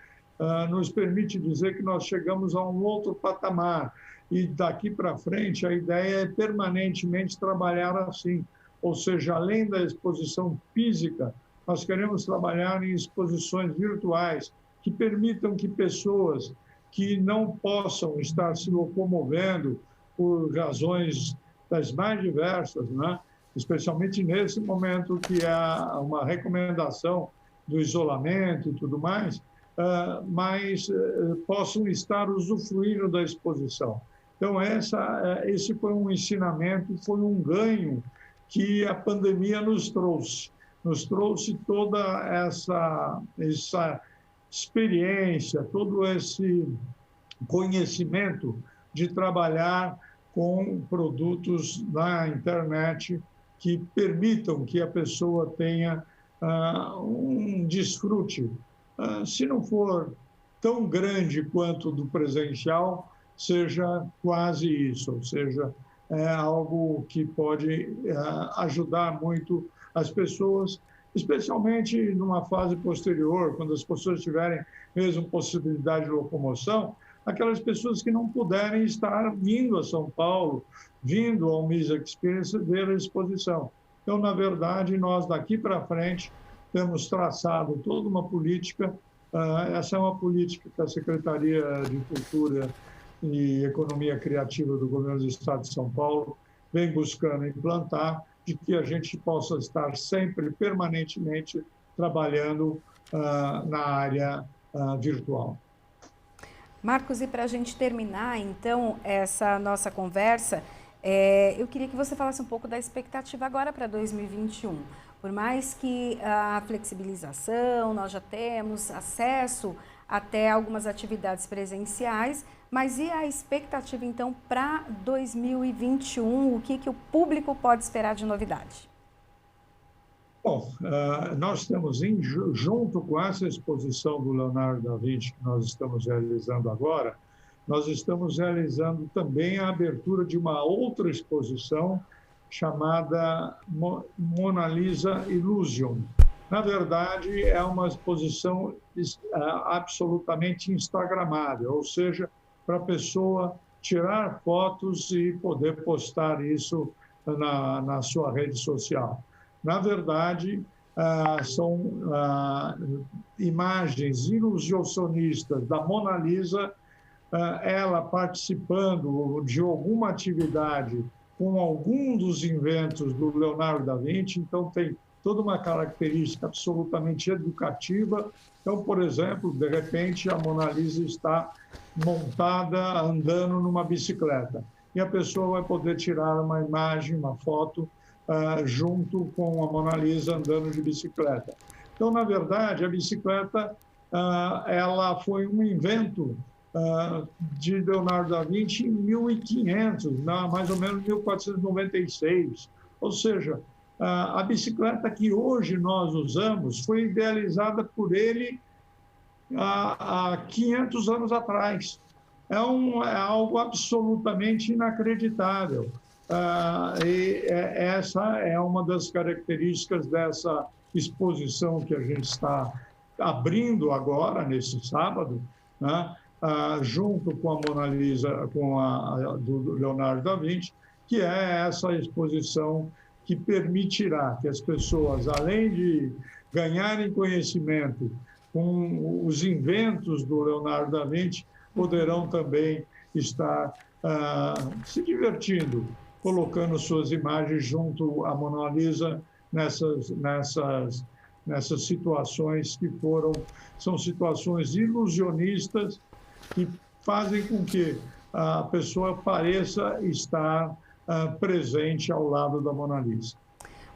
nos permite dizer que nós chegamos a um outro patamar. E daqui para frente, a ideia é permanentemente trabalhar assim. Ou seja, além da exposição física, nós queremos trabalhar em exposições virtuais que permitam que pessoas que não possam estar se locomovendo por razões das mais diversas, né? Especialmente nesse momento que há uma recomendação do isolamento e tudo mais, mas possam estar usufruindo da exposição. Então, esse foi um ensinamento, foi um ganho que a pandemia nos trouxe. Nos trouxe toda essa experiência, todo esse conhecimento de trabalhar com produtos na internet que permitam que a pessoa tenha um desfrute. Se não for tão grande quanto do presencial, seja quase isso, ou seja, é algo que pode ajudar muito as pessoas, especialmente numa fase posterior, quando as pessoas tiverem mesmo possibilidade de locomoção, aquelas pessoas que não puderem estar vindo a São Paulo, vindo ao Music Experience, ver a exposição. Então, na verdade, nós daqui para frente temos traçado toda uma política, essa é uma política que a Secretaria de Cultura e Economia Criativa do Governo do Estado de São Paulo vem buscando implantar, de que a gente possa estar sempre, permanentemente, trabalhando na área virtual. Marcos, e para a gente terminar, então, essa nossa conversa, eu queria que você falasse um pouco da expectativa agora para 2021. Por mais que a flexibilização, nós já temos acesso até algumas atividades presenciais, mas e a expectativa, então, para 2021? O que o público pode esperar de novidade? Bom, nós temos, junto com essa exposição do Leonardo da Vinci que nós estamos realizando agora, nós estamos realizando também a abertura de uma outra exposição chamada Mona Lisa Illusion. Na verdade, é uma exposição absolutamente instagramável, ou seja, para a pessoa tirar fotos e poder postar isso na sua rede social. Na verdade, são imagens ilusionistas da Mona Lisa, ela participando de alguma atividade com algum dos inventos do Leonardo da Vinci, então tem toda uma característica absolutamente educativa. Então, por exemplo, de repente, a Mona Lisa está montada, andando numa bicicleta, e a pessoa vai poder tirar uma imagem, uma foto, junto com a Mona Lisa andando de bicicleta. Então, na verdade, a bicicleta ela foi um invento de Leonardo da Vinci em 1500, mais ou menos 1496. Ou seja, a bicicleta que hoje nós usamos foi idealizada por ele há 500 anos atrás. É algo absolutamente inacreditável. E essa é uma das características dessa exposição que a gente está abrindo agora, nesse sábado, né? Junto com a Mona Lisa, com a do Leonardo da Vinci, que é essa exposição que permitirá que as pessoas, além de ganharem conhecimento com os inventos do Leonardo da Vinci, poderão também estar se divertindo, colocando suas imagens junto à Mona Lisa nessas situações que são situações ilusionistas que fazem com que a pessoa pareça estar presente ao lado da Mona Lisa.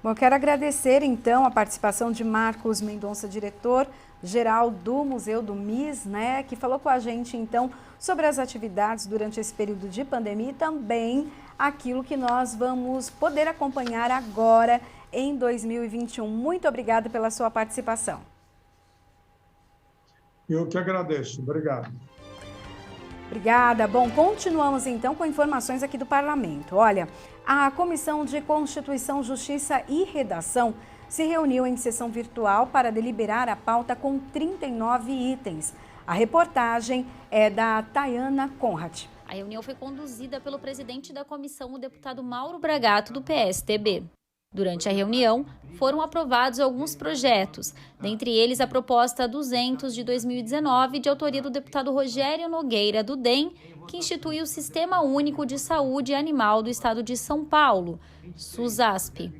Bom, eu quero agradecer, então, a participação de Marcos Mendonça, diretor diretor-geral do Museu do MIS, né, que falou com a gente, então, sobre as atividades durante esse período de pandemia e também aquilo que nós vamos poder acompanhar agora em 2021. Muito obrigada pela sua participação. Eu que agradeço. Obrigado. Obrigada. Bom, continuamos então com informações aqui do Parlamento. Olha, a Comissão de Constituição, Justiça e Redação se reuniu em sessão virtual para deliberar a pauta com 39 itens. A reportagem é da Tayana Conrad. A reunião foi conduzida pelo presidente da comissão, o deputado Mauro Bragato, do PSTB. Durante a reunião, foram aprovados alguns projetos, dentre eles a proposta 200 de 2019, de autoria do deputado Rogério Nogueira, do DEM, que institui o Sistema Único de Saúde Animal do Estado de São Paulo, SUSASP.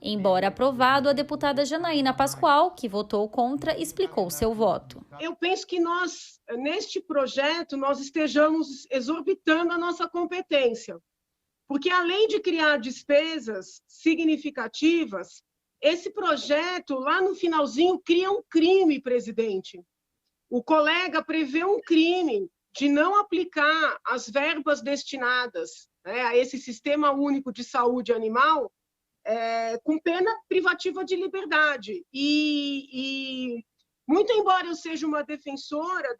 Embora aprovado, a deputada Janaína Pascoal, que votou contra, explicou seu voto. Eu penso que nós, neste projeto, nós estejamos exorbitando a nossa competência. Porque, além de criar despesas significativas, esse projeto, lá no finalzinho, cria um crime, presidente. O colega prevê um crime de não aplicar as verbas destinadas, né, a esse Sistema Único de Saúde Animal com pena privativa de liberdade. E muito embora eu seja uma defensora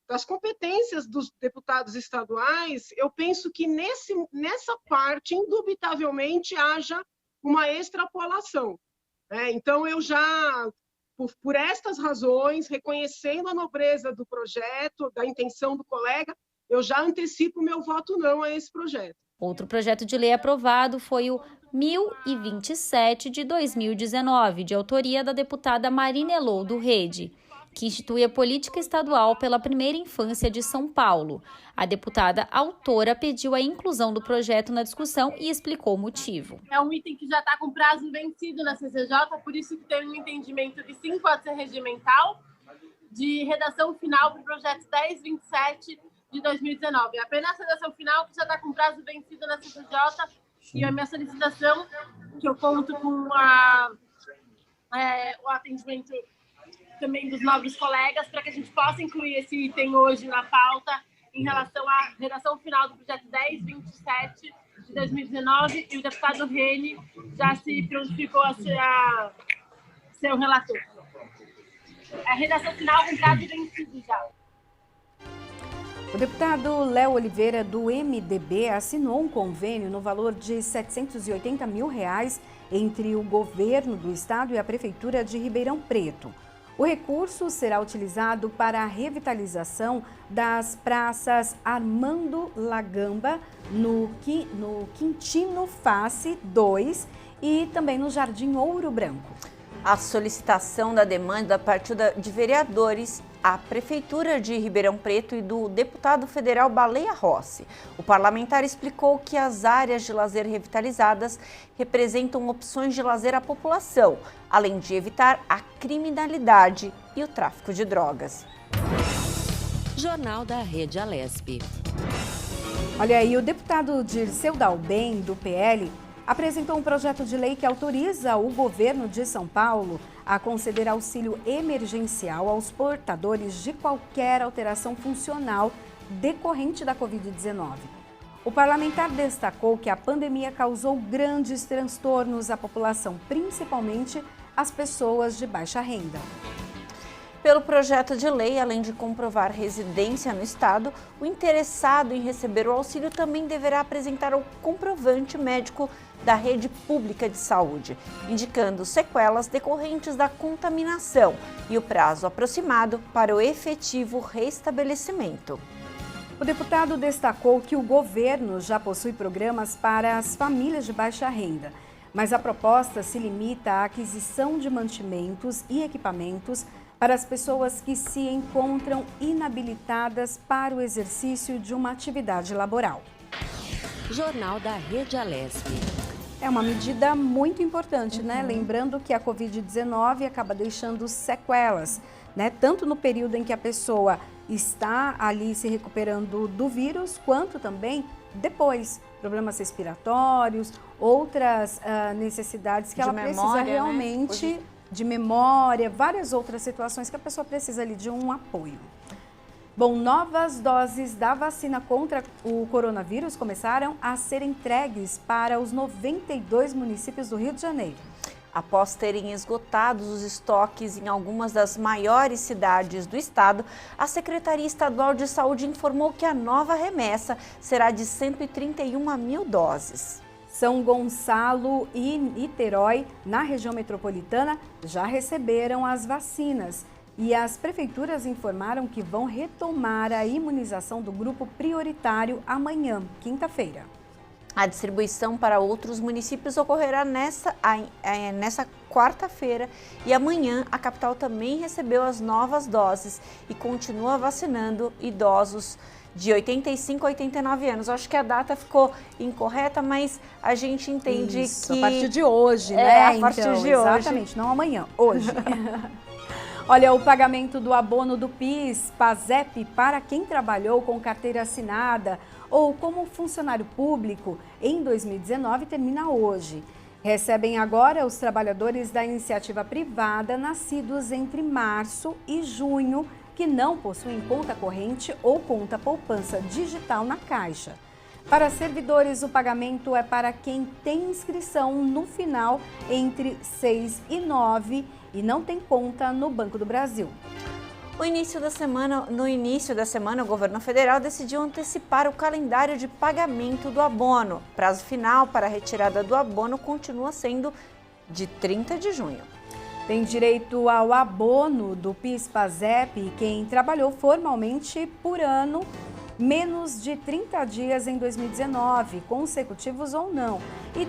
das competências dos deputados estaduais, eu penso que nessa parte, indubitavelmente, haja uma extrapolação. Então, eu já, por estas razões, reconhecendo a nobreza do projeto, da intenção do colega, eu já antecipo o meu voto não a esse projeto. Outro projeto de lei aprovado foi o 1027 de 2019, de autoria da deputada Marina Elô, do Rede, que institui a política estadual pela primeira infância de São Paulo. A deputada autora pediu a inclusão do projeto na discussão e explicou o motivo. É um item que já está com prazo vencido na CCJ, por isso que tem um entendimento de sim, pode ser regimental, de redação final para o projeto 1027 de 2019. Apenas a redação final que já está com prazo vencido na CCJ e a minha solicitação, que eu conto com o atendimento também dos nobres colegas, para que a gente possa incluir esse item hoje na pauta em relação à redação final do projeto 1027 de 2019, e o deputado Rene já se prontificou a ser o relator. A redação final com prazo vencido já. O deputado Léo Oliveira, do MDB, assinou um convênio no valor de R$ 780 mil entre o governo do estado e a prefeitura de Ribeirão Preto. O recurso será utilizado para a revitalização das praças Armando Lagamba, no Quintino Face 2 e também no Jardim Ouro Branco. A solicitação da demanda partiu de vereadores à Prefeitura de Ribeirão Preto e do deputado federal Baleia Rossi. O parlamentar explicou que as áreas de lazer revitalizadas representam opções de lazer à população, além de evitar a criminalidade e o tráfico de drogas. Jornal da Rede Alesp. Olha aí, o deputado Dirceu Dalben, do PL, apresentou um projeto de lei que autoriza o governo de São Paulo a conceder auxílio emergencial aos portadores de qualquer alteração funcional decorrente da Covid-19. O parlamentar destacou que a pandemia causou grandes transtornos à população, principalmente às pessoas de baixa renda. Pelo projeto de lei, além de comprovar residência no estado, o interessado em receber o auxílio também deverá apresentar o comprovante médico da rede pública de saúde, indicando sequelas decorrentes da contaminação e o prazo aproximado para o efetivo restabelecimento. O deputado destacou que o governo já possui programas para as famílias de baixa renda, mas a proposta se limita à aquisição de mantimentos e equipamentos para as pessoas que se encontram inabilitadas para o exercício de uma atividade laboral. Jornal da Rede Alesp. É uma medida muito importante, né? Lembrando que a Covid-19 acaba deixando sequelas, né? Tanto no período em que a pessoa está ali se recuperando do vírus, quanto também depois. Problemas respiratórios, outras necessidades que ela precisa realmente de memória, várias outras situações que a pessoa precisa ali de um apoio. Bom, novas doses da vacina contra o coronavírus começaram a ser entregues para os 92 municípios do Rio de Janeiro. Após terem esgotado os estoques em algumas das maiores cidades do estado, a Secretaria Estadual de Saúde informou que a nova remessa será de 131 mil doses. São Gonçalo e Niterói, na região metropolitana, já receberam as vacinas. E as prefeituras informaram que vão retomar a imunização do grupo prioritário amanhã, quinta-feira. A distribuição para outros municípios ocorrerá nessa quarta-feira e amanhã a capital também recebeu as novas doses e continua vacinando idosos de 85 a 89 anos. Eu acho que a data ficou incorreta, mas a gente entende Isso, que... a partir de hoje, né? A partir então, de exatamente, hoje. não amanhã, hoje. Olha, o pagamento do abono do PIS, PASEP, para quem trabalhou com carteira assinada ou como funcionário público em 2019 termina hoje. Recebem agora os trabalhadores da iniciativa privada nascidos entre março e junho que não possuem conta corrente ou conta poupança digital na Caixa. Para servidores, o pagamento é para quem tem inscrição no final entre 6 e 9 e não tem conta no Banco do Brasil. No início da semana, o governo federal decidiu antecipar o calendário de pagamento do abono. Prazo final para a retirada do abono continua sendo de 30 de junho. Tem direito ao abono do PIS/PASEP quem trabalhou formalmente por ano menos de 30 dias em 2019, consecutivos ou não. E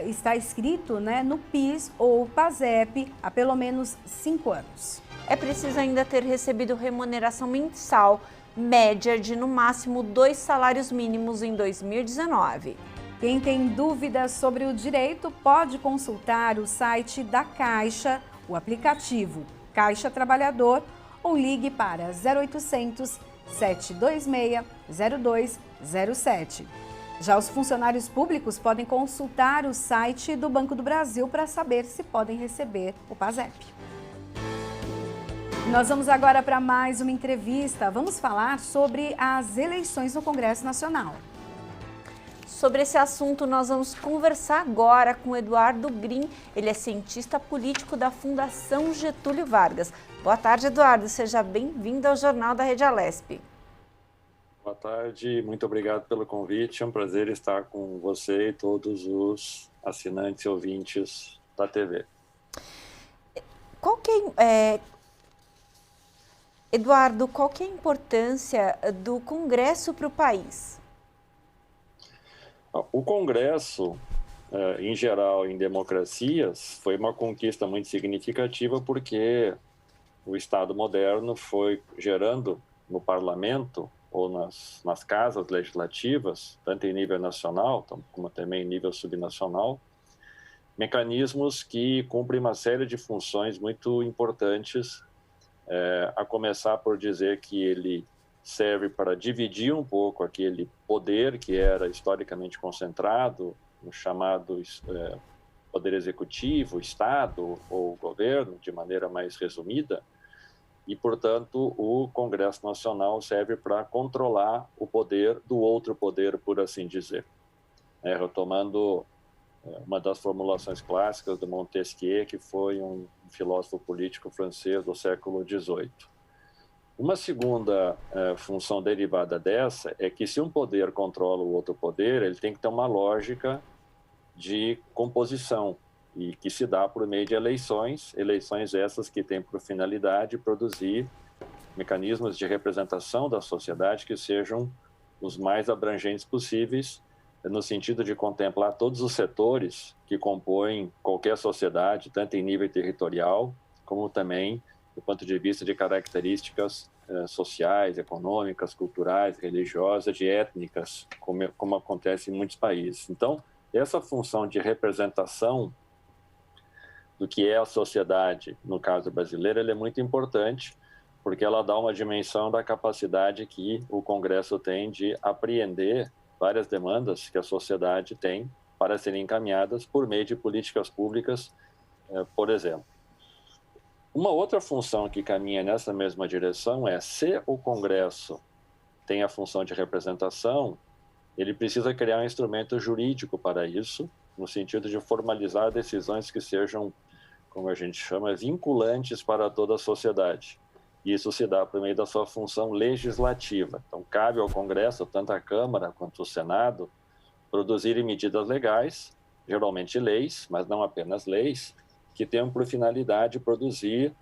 está escrito, né, no PIS ou PASEP há pelo menos 5 anos. É preciso ainda ter recebido remuneração mensal média de no máximo 2 salários mínimos em 2019. Quem tem dúvidas sobre o direito pode consultar o site da Caixa, o aplicativo Caixa Trabalhador ou ligue para 0800 726-0207. Já os funcionários públicos podem consultar o site do Banco do Brasil para saber se podem receber o PASEP. Nós vamos agora para mais uma entrevista. Vamos falar sobre as eleições no Congresso Nacional. Sobre esse assunto, nós vamos conversar agora com Eduardo Grim. Ele é cientista político da Fundação Getúlio Vargas. Boa tarde, Eduardo. Seja bem-vindo ao Jornal da Rede Alesp. Boa tarde, muito obrigado pelo convite. É um prazer estar com você e todos os assinantes e ouvintes da TV. Eduardo, qual que é a importância do Congresso para o país? O Congresso, em geral, em democracias, foi uma conquista muito significativa porque o Estado moderno foi gerando no parlamento ou nas casas legislativas, tanto em nível nacional como também em nível subnacional, mecanismos que cumprem uma série de funções muito importantes, a começar por dizer que ele serve para dividir um pouco aquele poder que era historicamente concentrado no chamado poder executivo, Estado ou governo, de maneira mais resumida, e, portanto, o Congresso Nacional serve para controlar o poder do outro poder, por assim dizer. Retomando uma das formulações clássicas de Montesquieu, que foi um filósofo político francês do século XVIII. Uma segunda função derivada dessa é que se um poder controla o outro poder, ele tem que ter uma lógica de composição e que se dá por meio de eleições essas que têm por finalidade produzir mecanismos de representação da sociedade que sejam os mais abrangentes possíveis, no sentido de contemplar todos os setores que compõem qualquer sociedade, tanto em nível territorial, como também do ponto de vista de características sociais, econômicas, culturais, religiosas, de étnicas, como acontece em muitos países. Então, essa função de representação do que é a sociedade, no caso brasileiro, ela é muito importante, porque ela dá uma dimensão da capacidade que o Congresso tem de apreender várias demandas que a sociedade tem para serem encaminhadas por meio de políticas públicas por exemplo. Uma outra função que caminha nessa mesma direção é, se o Congresso tem a função de representação, ele precisa criar um instrumento jurídico para isso, no sentido de formalizar decisões que sejam, como a gente chama, vinculantes para toda a sociedade. Isso se dá por meio da sua função legislativa. Então, cabe ao Congresso, tanto a Câmara quanto o Senado, produzirem medidas legais, geralmente leis, mas não apenas leis, que tenham por finalidade produzir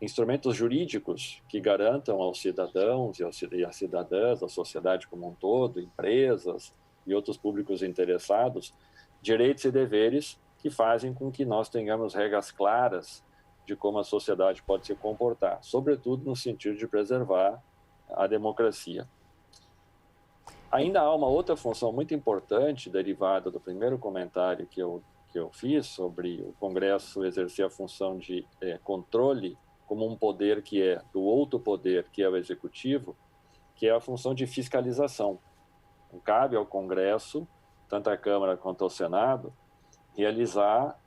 instrumentos jurídicos que garantam aos cidadãos e às cidadãs, à sociedade como um todo, empresas e outros públicos interessados, direitos e deveres que fazem com que nós tenhamos regras claras de como a sociedade pode se comportar, sobretudo no sentido de preservar a democracia. Ainda há uma outra função muito importante, derivada do primeiro comentário que eu fiz sobre o Congresso exercer a função de controle como um poder que é do outro poder, que é o Executivo, que é a função de fiscalização. Então, cabe ao Congresso, tanto a Câmara quanto ao Senado, realizar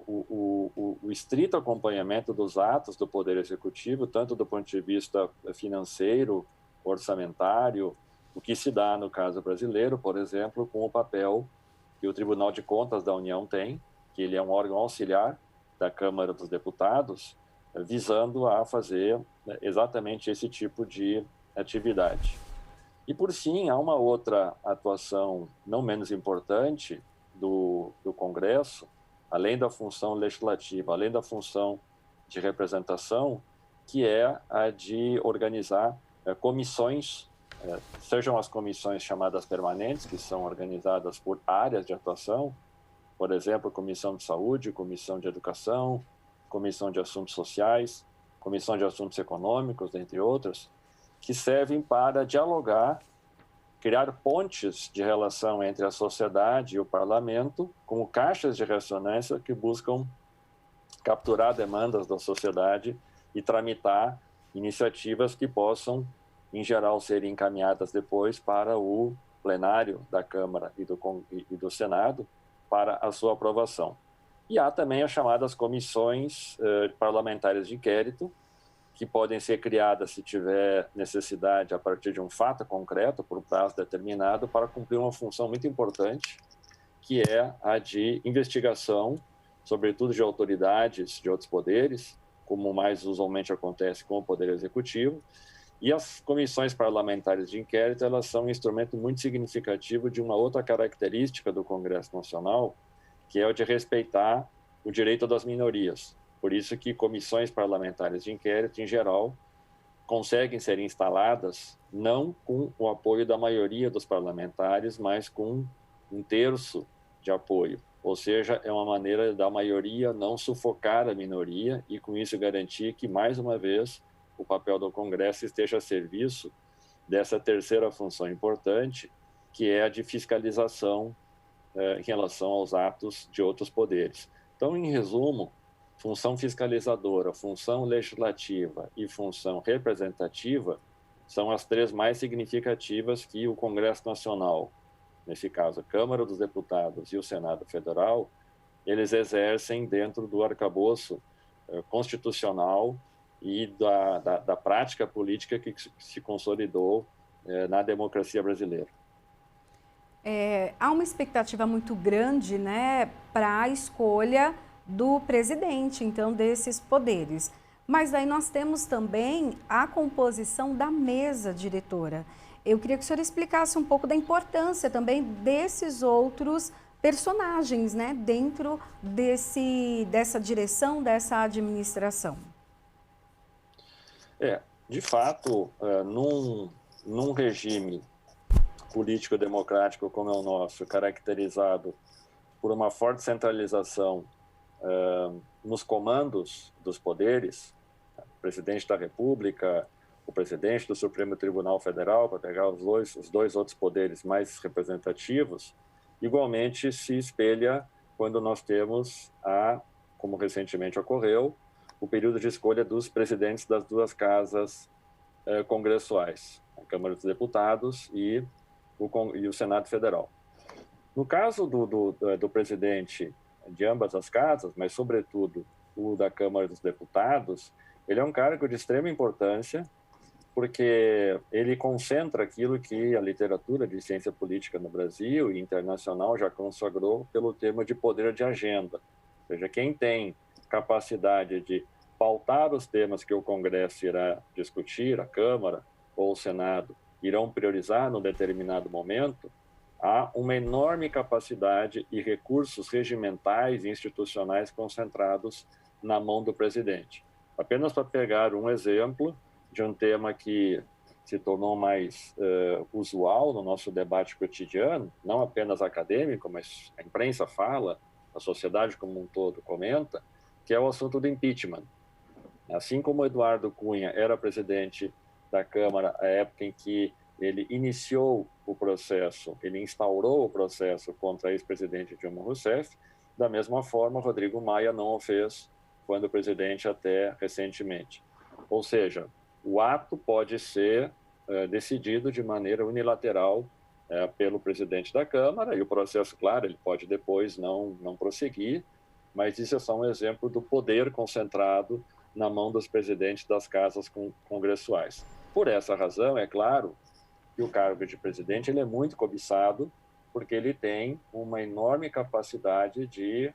o estrito acompanhamento dos atos do Poder Executivo, tanto do ponto de vista financeiro, orçamentário, o que se dá no caso brasileiro, por exemplo, com o papel que o Tribunal de Contas da União tem, que ele é um órgão auxiliar da Câmara dos Deputados, visando a fazer exatamente esse tipo de atividade. E, por fim, há uma outra atuação não menos importante do Congresso, além da função legislativa, além da função de representação, que é a de organizar comissões, sejam as comissões chamadas permanentes, que são organizadas por áreas de atuação, por exemplo, Comissão de Saúde, Comissão de Educação, Comissão de Assuntos Sociais, Comissão de Assuntos Econômicos, dentre outras, que servem para dialogar, criar pontes de relação entre a sociedade e o parlamento, como caixas de ressonância que buscam capturar demandas da sociedade e tramitar iniciativas que possam, em geral, serem encaminhadas depois para o plenário da Câmara e do Senado para a sua aprovação. E há também as chamadas comissões parlamentares de inquérito, que podem ser criadas se tiver necessidade a partir de um fato concreto, por prazo determinado, para cumprir uma função muito importante, que é a de investigação, sobretudo de autoridades de outros poderes, como mais usualmente acontece com o Poder Executivo. E as comissões parlamentares de inquérito, elas são um instrumento muito significativo de uma outra característica do Congresso Nacional, que é o de respeitar o direito das minorias. Por isso que comissões parlamentares de inquérito, em geral, conseguem ser instaladas não com o apoio da maioria dos parlamentares, mas com 1/3 de apoio. Ou seja, é uma maneira da maioria não sufocar a minoria e, com isso, garantir que, mais uma vez, o papel do Congresso esteja a serviço dessa terceira função importante, que é a de fiscalização em relação aos atos de outros poderes. Então, em resumo, função fiscalizadora, função legislativa e função representativa são as três mais significativas que o Congresso Nacional, nesse caso a Câmara dos Deputados e o Senado Federal, eles exercem dentro do arcabouço constitucional e da prática política que se consolidou na democracia brasileira. Há uma expectativa muito grande, né, para a escolha do presidente, então, desses poderes. Mas daí nós temos também a composição da mesa diretora. Eu queria que o senhor explicasse um pouco da importância também desses outros personagens, né, dentro dessa direção, dessa administração. De fato, num regime político-democrático como é o nosso, caracterizado por uma forte centralização nos comandos dos poderes, o presidente da República, o presidente do Supremo Tribunal Federal, para pegar os dois outros poderes mais representativos, igualmente se espelha quando nós temos, como recentemente ocorreu, o período de escolha dos presidentes das duas casas congressuais, a Câmara dos Deputados e o Senado Federal. No caso do presidente de ambas as casas, mas sobretudo o da Câmara dos Deputados, ele é um cargo de extrema importância, porque ele concentra aquilo que a literatura de ciência política no Brasil e internacional já consagrou pelo termo de poder de agenda. Ou seja, quem tem capacidade de pautar os temas que o Congresso irá discutir, a Câmara ou o Senado irão priorizar num determinado momento, há uma enorme capacidade e recursos regimentais e institucionais concentrados na mão do presidente. Apenas para pegar um exemplo de um tema que se tornou mais usual no nosso debate cotidiano, não apenas acadêmico, mas a imprensa fala, a sociedade como um todo comenta, que é o assunto do impeachment. Assim como Eduardo Cunha era presidente da Câmara à época em que ele iniciou o processo, ele instaurou o processo contra a ex-presidente Dilma Rousseff, da mesma forma, Rodrigo Maia não o fez quando presidente até recentemente. Ou seja, o ato pode ser decidido de maneira unilateral pelo presidente da Câmara, e o processo, claro, ele pode depois não prosseguir, mas isso é só um exemplo do poder concentrado na mão dos presidentes das casas congressuais. Por essa razão, é claro que o cargo de presidente ele é muito cobiçado, porque ele tem uma enorme capacidade de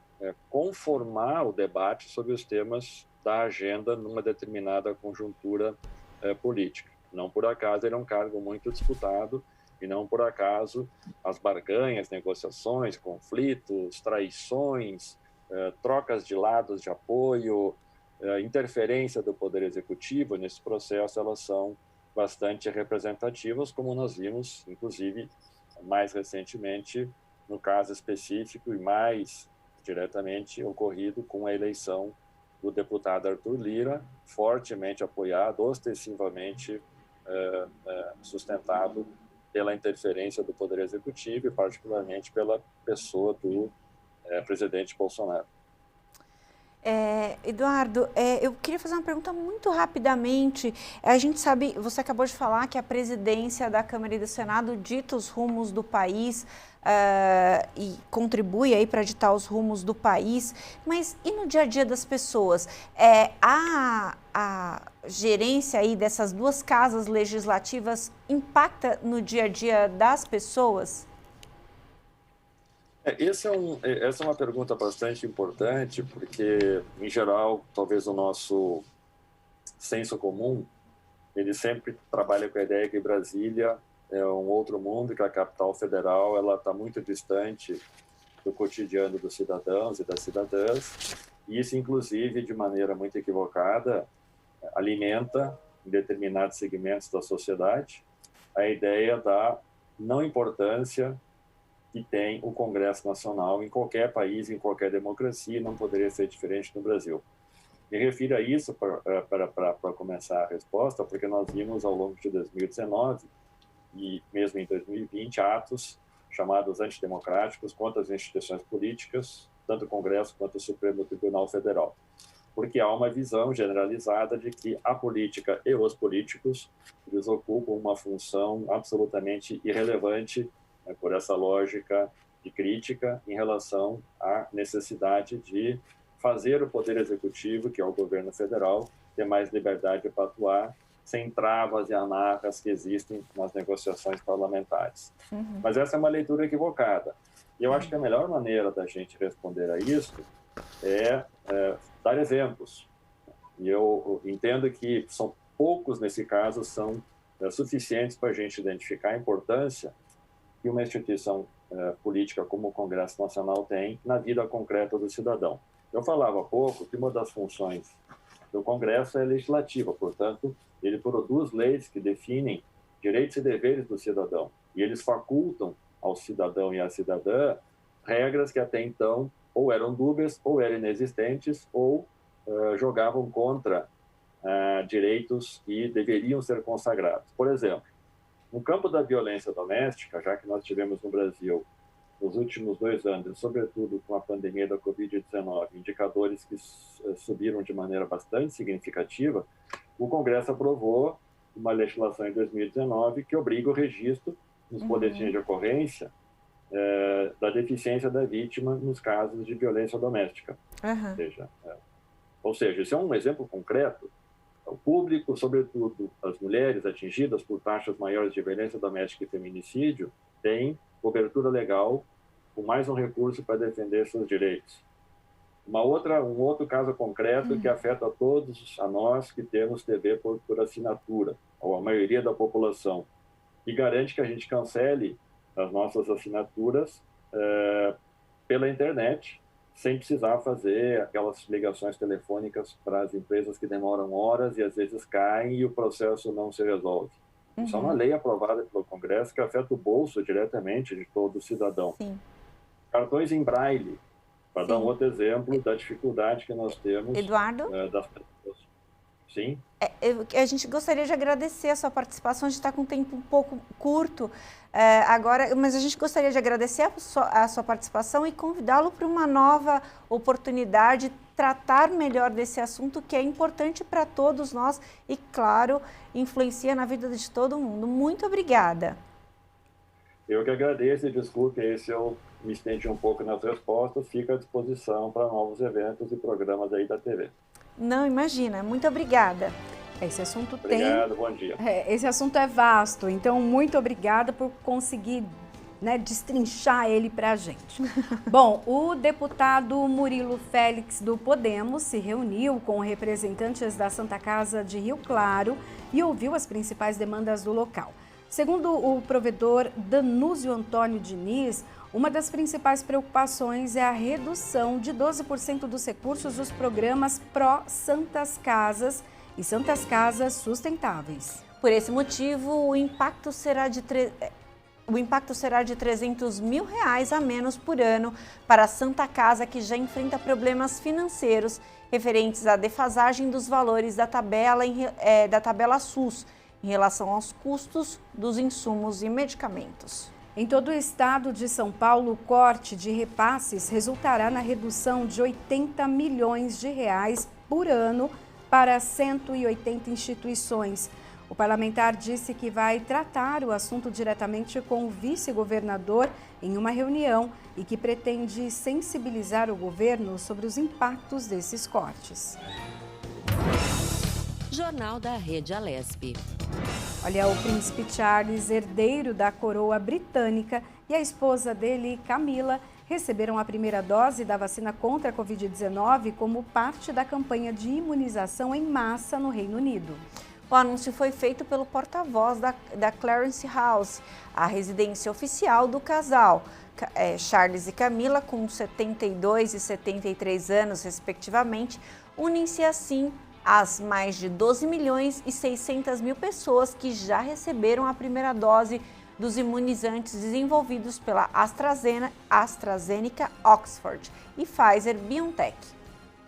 conformar o debate sobre os temas da agenda numa determinada conjuntura política. Não por acaso ele é um cargo muito disputado, e não por acaso as barganhas, negociações, conflitos, traições, trocas de lados de apoio, interferência do Poder Executivo nesse processo, elas são bastante representativas, como nós vimos, inclusive, mais recentemente, no caso específico e mais diretamente ocorrido com a eleição do deputado Arthur Lira, fortemente apoiado, ostensivamente sustentado pela interferência do Poder Executivo e particularmente pela pessoa do presidente Bolsonaro. Eduardo, eu queria fazer uma pergunta muito rapidamente. A gente sabe, você acabou de falar que a presidência da Câmara e do Senado dita os rumos do país e contribui aí para ditar os rumos do país, mas e no dia a dia das pessoas? A gerência aí dessas duas casas legislativas impacta no dia a dia das pessoas? Essa é uma pergunta bastante importante, porque, em geral, talvez o nosso senso comum, ele sempre trabalha com a ideia que Brasília é um outro mundo, que a capital federal ela está muito distante do cotidiano dos cidadãos e das cidadãs, e isso, inclusive, de maneira muito equivocada, alimenta, em determinados segmentos da sociedade, a ideia da não importância que tem o Congresso Nacional em qualquer país, em qualquer democracia, e não poderia ser diferente no Brasil. Me refiro a isso para começar a resposta, porque nós vimos ao longo de 2019 e mesmo em 2020 atos chamados antidemocráticos contra as instituições políticas, tanto o Congresso quanto o Supremo Tribunal Federal. Porque há uma visão generalizada de que a política e os políticos eles ocupam uma função absolutamente irrelevante por essa lógica de crítica em relação à necessidade de fazer o Poder Executivo, que é o governo federal, ter mais liberdade para atuar, sem travas e amarras que existem nas negociações parlamentares. Mas essa é uma leitura equivocada. E eu acho que a melhor maneira da gente responder a isso é dar exemplos. E eu entendo que são poucos, nesse caso, são suficientes para a gente identificar a importância que uma instituição política como o Congresso Nacional tem na vida concreta do cidadão. Eu falava há pouco que uma das funções do Congresso é legislativa, portanto, ele produz leis que definem direitos e deveres do cidadão, e eles facultam ao cidadão e à cidadã regras que até então ou eram dúbias, ou eram inexistentes, ou jogavam contra direitos que deveriam ser consagrados. Por exemplo, no campo da violência doméstica, já que nós tivemos no Brasil, nos últimos 2 anos, sobretudo com a pandemia da Covid-19, indicadores que subiram de maneira bastante significativa, o Congresso aprovou uma legislação em 2019 que obriga o registro nos boletins de ocorrência da deficiência da vítima nos casos de violência doméstica. Ou seja, esse é um exemplo concreto. O público, sobretudo as mulheres atingidas por taxas maiores de violência doméstica e feminicídio, tem cobertura legal com mais um recurso para defender seus direitos. Um outro caso concreto que afeta a nós que temos TV por assinatura, ou a maioria da população, e garante que a gente cancele as nossas assinaturas pela internet, sem precisar fazer aquelas ligações telefônicas para as empresas que demoram horas e às vezes caem e o processo não se resolve. Isso é uma lei aprovada pelo Congresso que afeta o bolso diretamente de todo cidadão. Sim. Cartões em braille, para dar um outro exemplo da dificuldade que nós temos. Eduardo? Das pessoas. Sim? A gente gostaria de agradecer a sua participação, a gente está com um tempo um pouco curto agora, mas a gente gostaria de agradecer a sua participação e convidá-lo para uma nova oportunidade, tratar melhor desse assunto que é importante para todos nós e, claro, influencia na vida de todo mundo. Muito obrigada. Eu que agradeço e desculpe aí se eu me estendi um pouco nas respostas, fico à disposição para novos eventos e programas aí da TV. Não, imagina. Muito obrigada. Esse assunto Obrigado, bom dia. Esse assunto é vasto, então muito obrigada por conseguir destrinchar ele para a gente. Bom, o deputado Murilo Félix do Podemos se reuniu com representantes da Santa Casa de Rio Claro e ouviu as principais demandas do local. Segundo o provedor Danúzio Antônio Diniz, uma das principais preocupações é a redução de 12% dos recursos dos programas pró-Santas Casas e Santas Casas Sustentáveis. Por esse motivo, o impacto será de R$300 mil a menos por ano para a Santa Casa, que já enfrenta problemas financeiros referentes à defasagem dos valores da tabela SUS em relação aos custos dos insumos e medicamentos. Em todo o estado de São Paulo, o corte de repasses resultará na redução de R$80 milhões por ano para 180 instituições. O parlamentar disse que vai tratar o assunto diretamente com o vice-governador em uma reunião e que pretende sensibilizar o governo sobre os impactos desses cortes. Jornal da Rede Alesp. Olha, o príncipe Charles, herdeiro da coroa britânica, e a esposa dele, Camila, receberam a primeira dose da vacina contra a Covid-19 como parte da campanha de imunização em massa no Reino Unido. O anúncio foi feito pelo porta-voz da Clarence House, a residência oficial do casal. Charles e Camila, com 72 e 73 anos, respectivamente, unem-se assim às mais de 12 milhões e 600 mil pessoas que já receberam a primeira dose dos imunizantes desenvolvidos pela AstraZeneca, Oxford e Pfizer-BioNTech.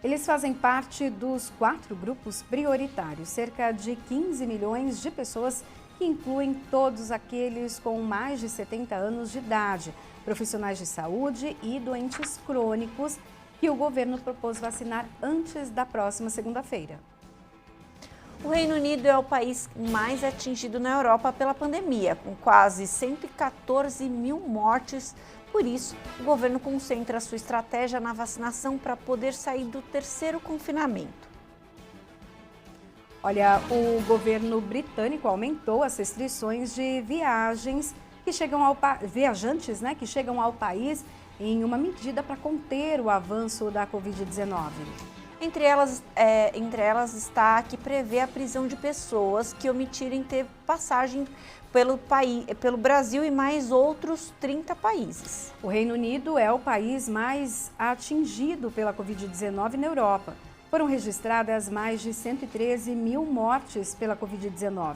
Eles fazem parte dos 4 grupos prioritários, cerca de 15 milhões de pessoas que incluem todos aqueles com mais de 70 anos de idade, profissionais de saúde e doentes crônicos que o governo propôs vacinar antes da próxima segunda-feira. O Reino Unido é o país mais atingido na Europa pela pandemia, com quase 114 mil mortes. Por isso, o governo concentra sua estratégia na vacinação para poder sair do terceiro confinamento. Olha, o governo britânico aumentou as restrições de viajantes que chegam ao país em uma medida para conter o avanço da Covid-19. Entre elas está a que prevê a prisão de pessoas que omitirem ter passagem pelo Brasil e mais outros 30 países. O Reino Unido é o país mais atingido pela Covid-19 na Europa. Foram registradas mais de 113 mil mortes pela Covid-19.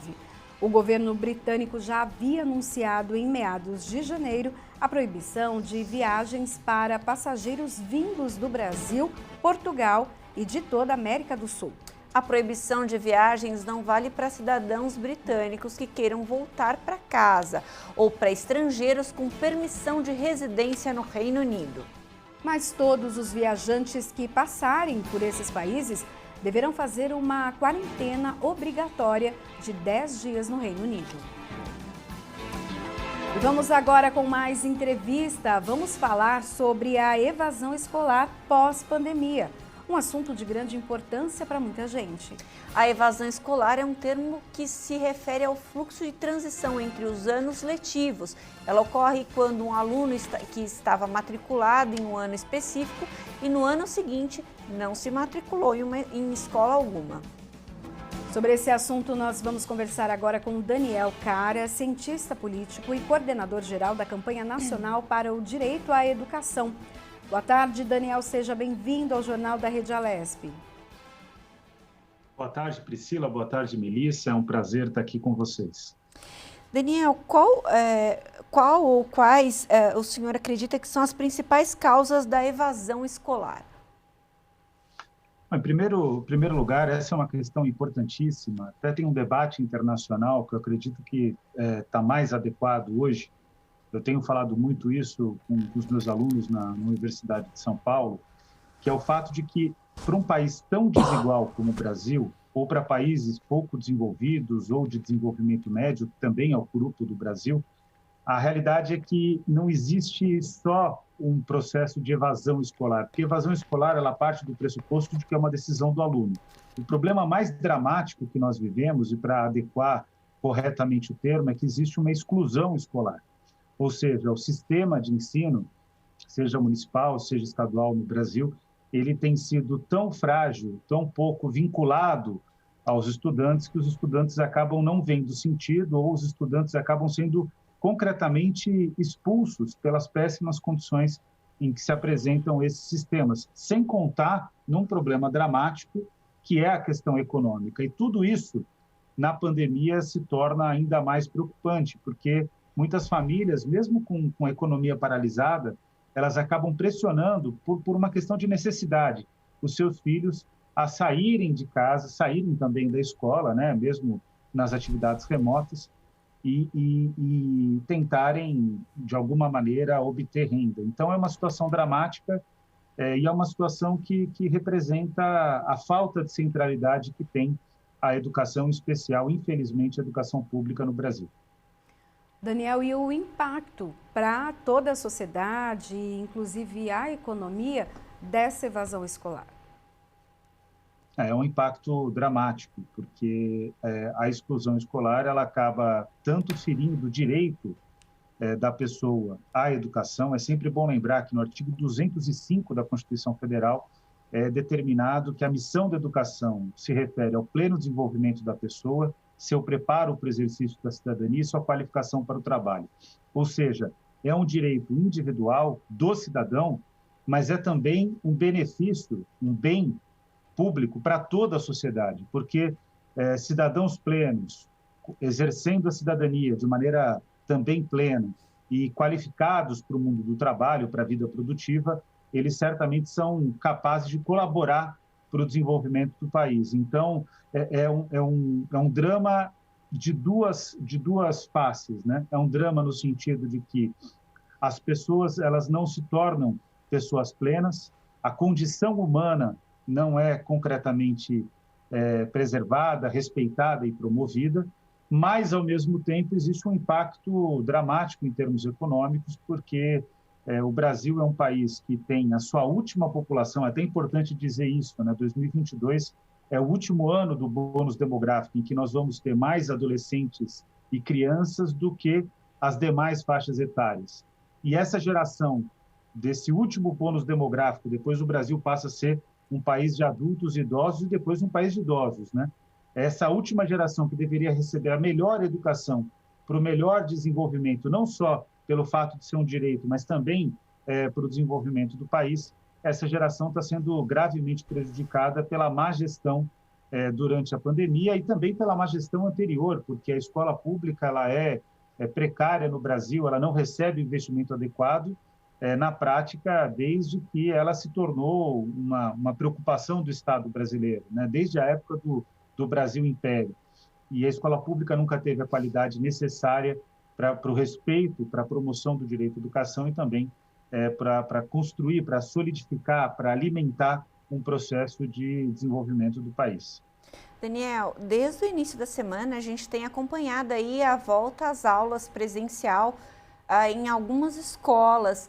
O governo britânico já havia anunciado em meados de janeiro a proibição de viagens para passageiros vindos do Brasil, Portugal e de toda a América do Sul. A proibição de viagens não vale para cidadãos britânicos que queiram voltar para casa ou para estrangeiros com permissão de residência no Reino Unido. Mas todos os viajantes que passarem por esses países deverão fazer uma quarentena obrigatória de 10 dias no Reino Unido. Vamos agora com mais entrevista. Vamos falar sobre a evasão escolar pós-pandemia. Um assunto de grande importância para muita gente. A evasão escolar é um termo que se refere ao fluxo de transição entre os anos letivos. Ela ocorre quando um aluno que estava matriculado em um ano específico e no ano seguinte não se matriculou em escola alguma. Sobre esse assunto, nós vamos conversar agora com Daniel Cara, cientista político e coordenador geral da Campanha Nacional para o Direito à Educação. Boa tarde, Daniel. Seja bem-vindo ao Jornal da Rede Alesp. Boa tarde, Priscila. Boa tarde, Melissa. É um prazer estar aqui com vocês. Daniel, qual ou quais o senhor acredita que são as principais causas da evasão escolar? Em primeiro lugar, essa é uma questão importantíssima. Até tem um debate internacional que eu acredito que está mais adequado hoje. Eu tenho falado muito isso com os meus alunos na Universidade de São Paulo, que é o fato de que, para um país tão desigual como o Brasil, ou para países pouco desenvolvidos ou de desenvolvimento médio, que também é o grupo do Brasil, a realidade é que não existe só um processo de evasão escolar, porque evasão escolar ela parte do pressuposto de que é uma decisão do aluno. O problema mais dramático que nós vivemos, e para adequar corretamente o termo, é que existe uma exclusão escolar. Ou seja, o sistema de ensino, seja municipal, seja estadual no Brasil, ele tem sido tão frágil, tão pouco vinculado aos estudantes, que os estudantes acabam não vendo sentido, ou os estudantes acabam sendo concretamente expulsos pelas péssimas condições em que se apresentam esses sistemas, sem contar num problema dramático, que é a questão econômica. E tudo isso, na pandemia, se torna ainda mais preocupante, porque muitas famílias, mesmo com a economia paralisada, elas acabam pressionando por uma questão de necessidade os seus filhos a saírem de casa, saírem também da escola, né, mesmo nas atividades remotas, e tentarem, de alguma maneira, obter renda. Então, é uma situação dramática e é uma situação que representa a falta de centralidade que tem a educação, em especial, infelizmente, a educação pública no Brasil. Daniel, e o impacto para toda a sociedade, inclusive a economia, dessa evasão escolar? É um impacto dramático, porque a exclusão escolar ela acaba tanto ferindo o direito da pessoa à educação. É sempre bom lembrar que no artigo 205 da Constituição Federal é determinado que a missão da educação se refere ao pleno desenvolvimento da pessoa, seu preparo para o exercício da cidadania e sua qualificação para o trabalho. Ou seja, é um direito individual do cidadão, mas é também um benefício, um bem público para toda a sociedade, porque cidadãos plenos, exercendo a cidadania de maneira também plena e qualificados para o mundo do trabalho, para a vida produtiva, eles certamente são capazes de colaborar para o desenvolvimento do país. Então, é um drama de duas faces, né? É um drama no sentido de que as pessoas elas não se tornam pessoas plenas, a condição humana não é concretamente preservada, respeitada e promovida, mas, ao mesmo tempo, existe um impacto dramático em termos econômicos, porque o Brasil é um país que tem a sua última população, é até importante dizer isso, né? 2022 é o último ano do bônus demográfico, em que nós vamos ter mais adolescentes e crianças do que as demais faixas etárias. E essa geração desse último bônus demográfico, depois o Brasil passa a ser um país de adultos e idosos e depois um país de idosos, né? Essa última geração que deveria receber a melhor educação para o melhor desenvolvimento, não só pelo fato de ser um direito, mas também para o desenvolvimento do país, essa geração está sendo gravemente prejudicada pela má gestão durante a pandemia e também pela má gestão anterior, porque a escola pública ela é precária no Brasil, ela não recebe investimento adequado, na prática, desde que ela se tornou uma preocupação do Estado brasileiro, né? Desde a época do Brasil Império. E a escola pública nunca teve a qualidade necessária para o respeito, para a promoção do direito à educação e também para construir, para solidificar, para alimentar um processo de desenvolvimento do país. Daniel, desde o início da semana a gente tem acompanhado aí a volta às aulas presencial em algumas escolas,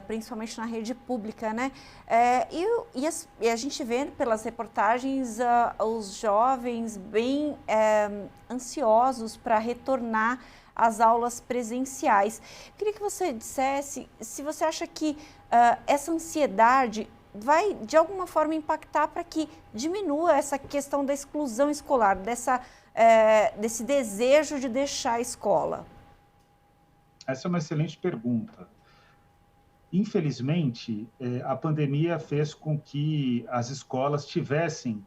principalmente na rede pública, né? E a gente vê pelas reportagens os jovens bem ansiosos para retornar às aulas presenciais. Queria que você dissesse se você acha que essa ansiedade vai, de alguma forma, impactar para que diminua essa questão da exclusão escolar, desse desejo de deixar a escola. Essa é uma excelente pergunta. Infelizmente, a pandemia fez com que as escolas tivessem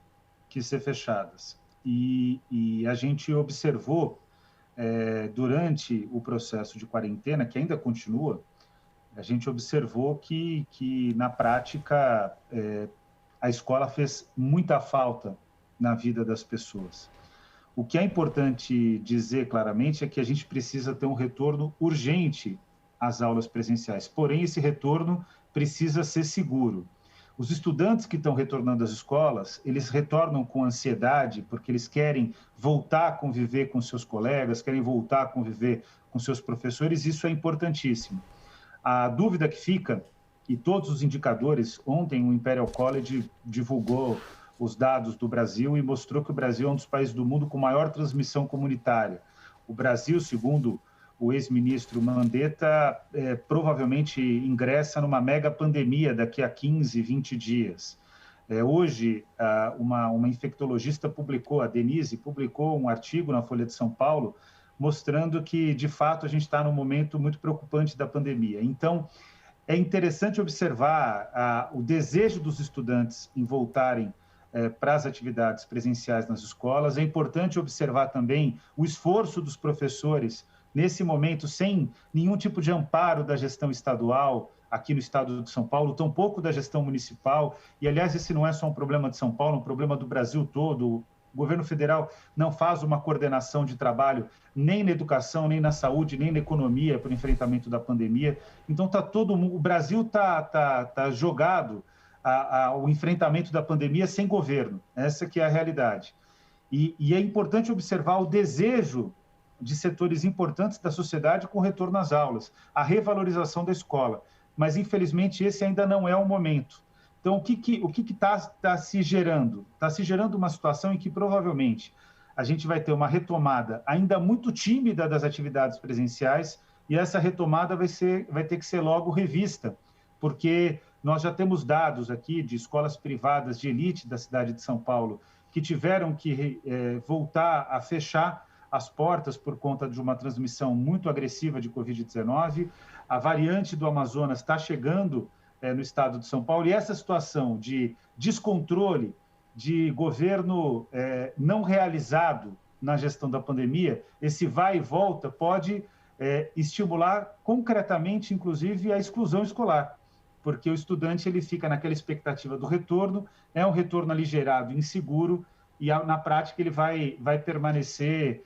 que ser fechadas. E a gente observou, durante o processo de quarentena, que ainda continua, a gente observou que na prática, a escola fez muita falta na vida das pessoas. O que é importante dizer claramente é que a gente precisa ter um retorno urgente às aulas presenciais. Porém, esse retorno precisa ser seguro. Os estudantes que estão retornando às escolas, eles retornam com ansiedade, porque eles querem voltar a conviver com seus colegas, querem voltar a conviver com seus professores, isso é importantíssimo. A dúvida que fica, e todos os indicadores, ontem o Imperial College divulgou os dados do Brasil e mostrou que o Brasil é um dos países do mundo com maior transmissão comunitária. O Brasil, segundo o ex-ministro Mandetta, provavelmente ingressa numa mega pandemia daqui a 15, 20 dias. Hoje, uma infectologista a Denise, publicou um artigo na Folha de São Paulo mostrando que, de fato, a gente está num momento muito preocupante da pandemia. Então, é interessante observar o desejo dos estudantes em voltarem para as atividades presenciais nas escolas. É importante observar também o esforço dos professores nesse momento, sem nenhum tipo de amparo da gestão estadual aqui no estado de São Paulo, tampouco da gestão municipal. E, aliás, esse não é só um problema de São Paulo, é um problema do Brasil todo. O governo federal não faz uma coordenação de trabalho nem na educação, nem na saúde, nem na economia para o enfrentamento da pandemia. Então, o Brasil está jogado ao enfrentamento da pandemia sem governo. Essa que é a realidade. E é importante observar o desejo de setores importantes da sociedade com retorno às aulas, a revalorização da escola. Mas, infelizmente, esse ainda não é o momento. Então, o que está se gerando? Está se gerando uma situação em que, provavelmente, a gente vai ter uma retomada ainda muito tímida das atividades presenciais e essa retomada vai ter que ser logo revista, porque nós já temos dados aqui de escolas privadas de elite da cidade de São Paulo que tiveram que voltar a fechar as portas por conta de uma transmissão muito agressiva de Covid-19. A variante do Amazonas está chegando no estado de São Paulo, e essa situação de descontrole, de governo não realizado na gestão da pandemia, esse vai e volta pode estimular concretamente, inclusive, a exclusão escolar, porque o estudante ele fica naquela expectativa do retorno, é um retorno aligerado, inseguro, e na prática ele vai permanecer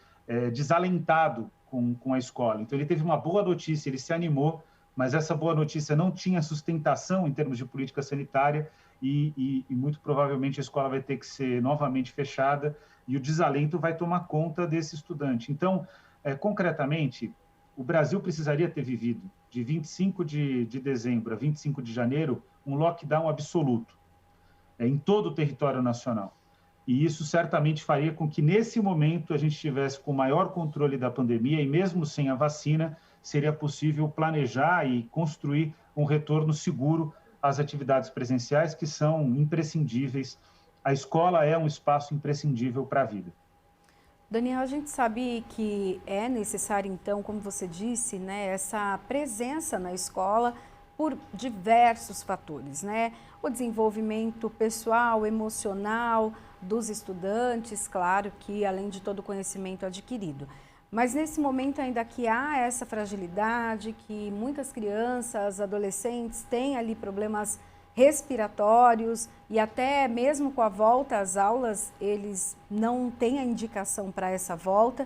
desalentado com a escola. Então ele teve uma boa notícia, ele se animou, mas essa boa notícia não tinha sustentação em termos de política sanitária e muito provavelmente a escola vai ter que ser novamente fechada e o desalento vai tomar conta desse estudante. Então, concretamente, o Brasil precisaria ter vivido, de 25 de dezembro a 25 de janeiro, um lockdown absoluto em todo o território nacional. E isso certamente faria com que, nesse momento, a gente estivesse com maior controle da pandemia e, mesmo sem a vacina, seria possível planejar e construir um retorno seguro às atividades presenciais, que são imprescindíveis. A escola é um espaço imprescindível para a vida. Daniel, a gente sabe que é necessário, então, como você disse, né, essa presença na escola por diversos fatores, né? O desenvolvimento pessoal, emocional dos estudantes, claro que além de todo o conhecimento adquirido. Mas nesse momento ainda que há essa fragilidade, que muitas crianças, adolescentes têm ali problemas respiratórios e até mesmo com a volta às aulas, eles não têm a indicação para essa volta.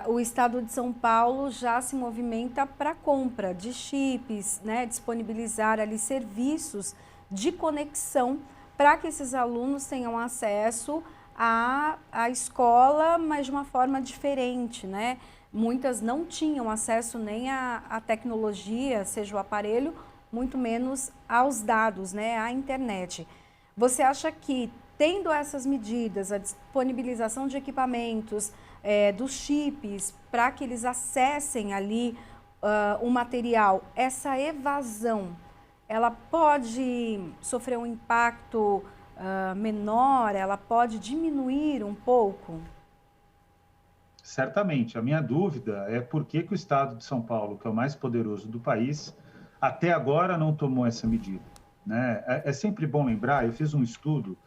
O estado de São Paulo já se movimenta para a compra de chips, né, disponibilizar ali serviços de conexão para que esses alunos tenham acesso à escola, mas de uma forma diferente, né? Muitas não tinham acesso nem à tecnologia, seja o aparelho, muito menos aos dados, né? À internet. Você acha que, tendo essas medidas, a disponibilização de equipamentos, dos chips, para que eles acessem ali o material, essa evasão, ela pode sofrer um impacto menor, ela pode diminuir um pouco? Certamente. A minha dúvida é por que o Estado de São Paulo, que é o mais poderoso do país, até agora não tomou essa medida, né? É sempre bom lembrar, eu fiz um estudo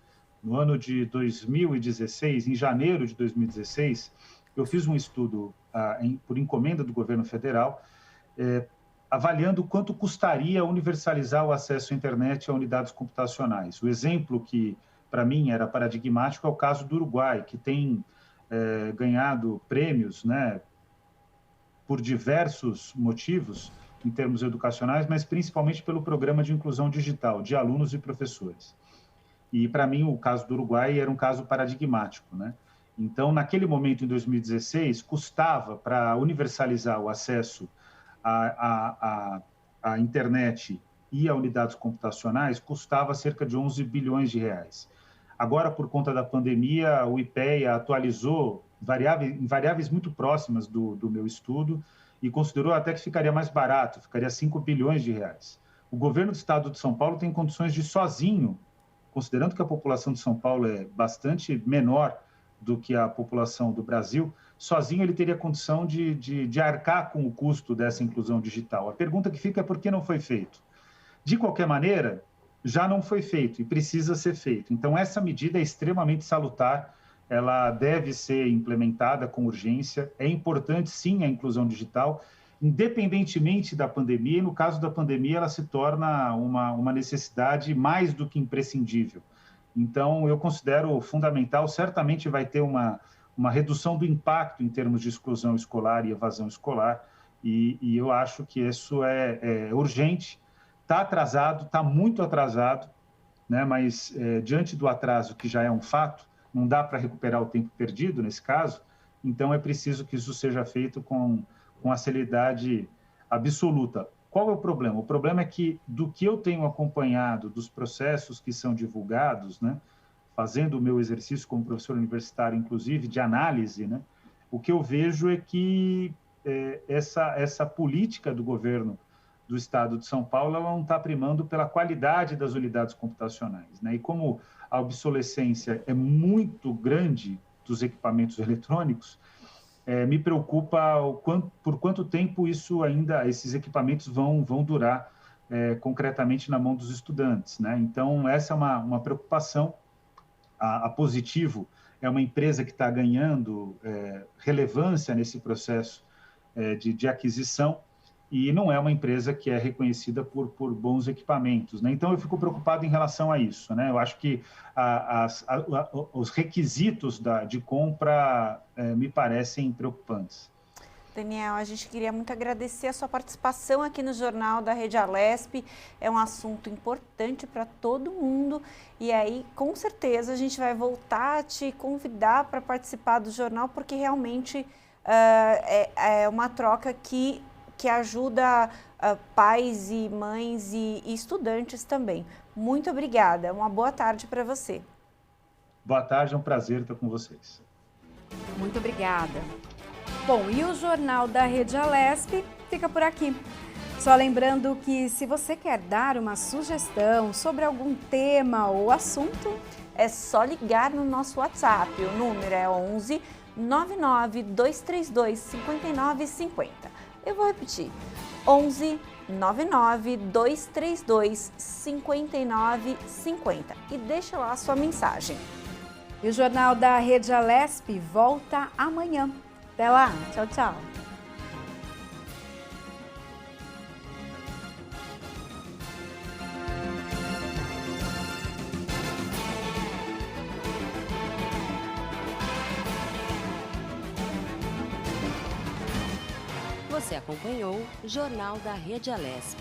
no ano de 2016, em janeiro de 2016, eu fiz um estudo por encomenda do governo federal, avaliando quanto custaria universalizar o acesso à internet a unidades computacionais. O exemplo que, para mim, era paradigmático é o caso do Uruguai, que tem ganhado prêmios, né, por diversos motivos, em termos educacionais, mas principalmente pelo programa de inclusão digital, de alunos e professores. E, para mim, o caso do Uruguai era um caso paradigmático, né? Então, naquele momento, em 2016, custava, para universalizar o acesso à internet e a unidades computacionais, custava cerca de 11 bilhões de reais. Agora, por conta da pandemia, o IPEA atualizou em variáveis muito próximas do meu estudo e considerou até que ficaria mais barato, ficaria 5 bilhões de reais. O governo do Estado de São Paulo tem condições de sozinho, considerando que a população de São Paulo é bastante menor do que a população do Brasil, sozinho ele teria condição de arcar com o custo dessa inclusão digital. A pergunta que fica é por que não foi feito? De qualquer maneira, já não foi feito e precisa ser feito. Então, essa medida é extremamente salutar, ela deve ser implementada com urgência. É importante, sim, a inclusão digital, independentemente da pandemia, e no caso da pandemia ela se torna uma necessidade mais do que imprescindível. Então, eu considero fundamental, certamente vai ter uma redução do impacto em termos de exclusão escolar e evasão escolar, e eu acho que isso é urgente. Está atrasado, está muito atrasado, né? Mas diante do atraso, que já é um fato, não dá para recuperar o tempo perdido nesse caso, então é preciso que isso seja feito com a celeridade absoluta. Qual é o problema? O problema é que, do que eu tenho acompanhado dos processos que são divulgados, né, fazendo o meu exercício como professor universitário, inclusive, de análise, né, o que eu vejo é que essa política do governo do Estado de São Paulo, ela não está primando pela qualidade das unidades computacionais, né? E como a obsolescência é muito grande dos equipamentos eletrônicos, me preocupa por quanto tempo esses equipamentos vão durar concretamente na mão dos estudantes, né? Então, essa é uma preocupação. A Positivo é uma empresa que está ganhando relevância nesse processo de aquisição, e não é uma empresa que é reconhecida por bons equipamentos, né? Então, eu fico preocupado em relação a isso, né? Eu acho que os requisitos de compra me parecem preocupantes. Daniel, a gente queria muito agradecer a sua participação aqui no Jornal da Rede Alesp. É um assunto importante para todo mundo e aí, com certeza, a gente vai voltar a te convidar para participar do jornal, porque realmente é uma troca que ajuda pais e mães e estudantes também. Muito obrigada. Uma boa tarde para você. Boa tarde, é um prazer estar com vocês. Muito obrigada. Bom, e o Jornal da Rede Alesp fica por aqui. Só lembrando que, se você quer dar uma sugestão sobre algum tema ou assunto, é só ligar no nosso WhatsApp. O número é 11 99 232 5950. Eu vou repetir, 11 99 232 5950 e deixa lá a sua mensagem. E o Jornal da Rede Alesp volta amanhã. Até lá, tchau, tchau. Você acompanhou o Jornal da Rede Alesp.